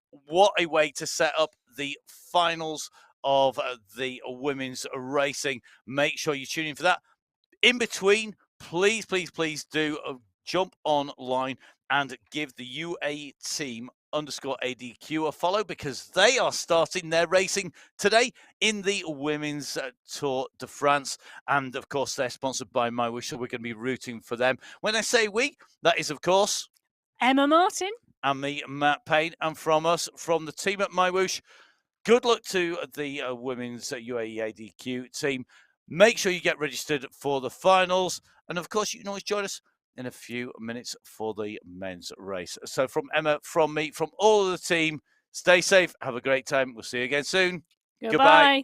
what a way to set up the finals of the women's racing. Make sure you tune in for that. In between, please do jump online and give the UA team _ADQ a follow, because they are starting their racing today in the Women's Tour de France. And of course, they're sponsored by MyWhoosh, so we're going to be rooting for them. When I say we, that is, of course, Emma Martin and me, Matt Payne, and from us, from the team at MyWhoosh. Good luck to the women's UAE ADQ team. Make sure you get registered for the finals. And of course, you can always join us in a few minutes for the men's race. So from Emma, from me, from all of the team, stay safe. Have a great time. We'll see you again soon. Goodbye.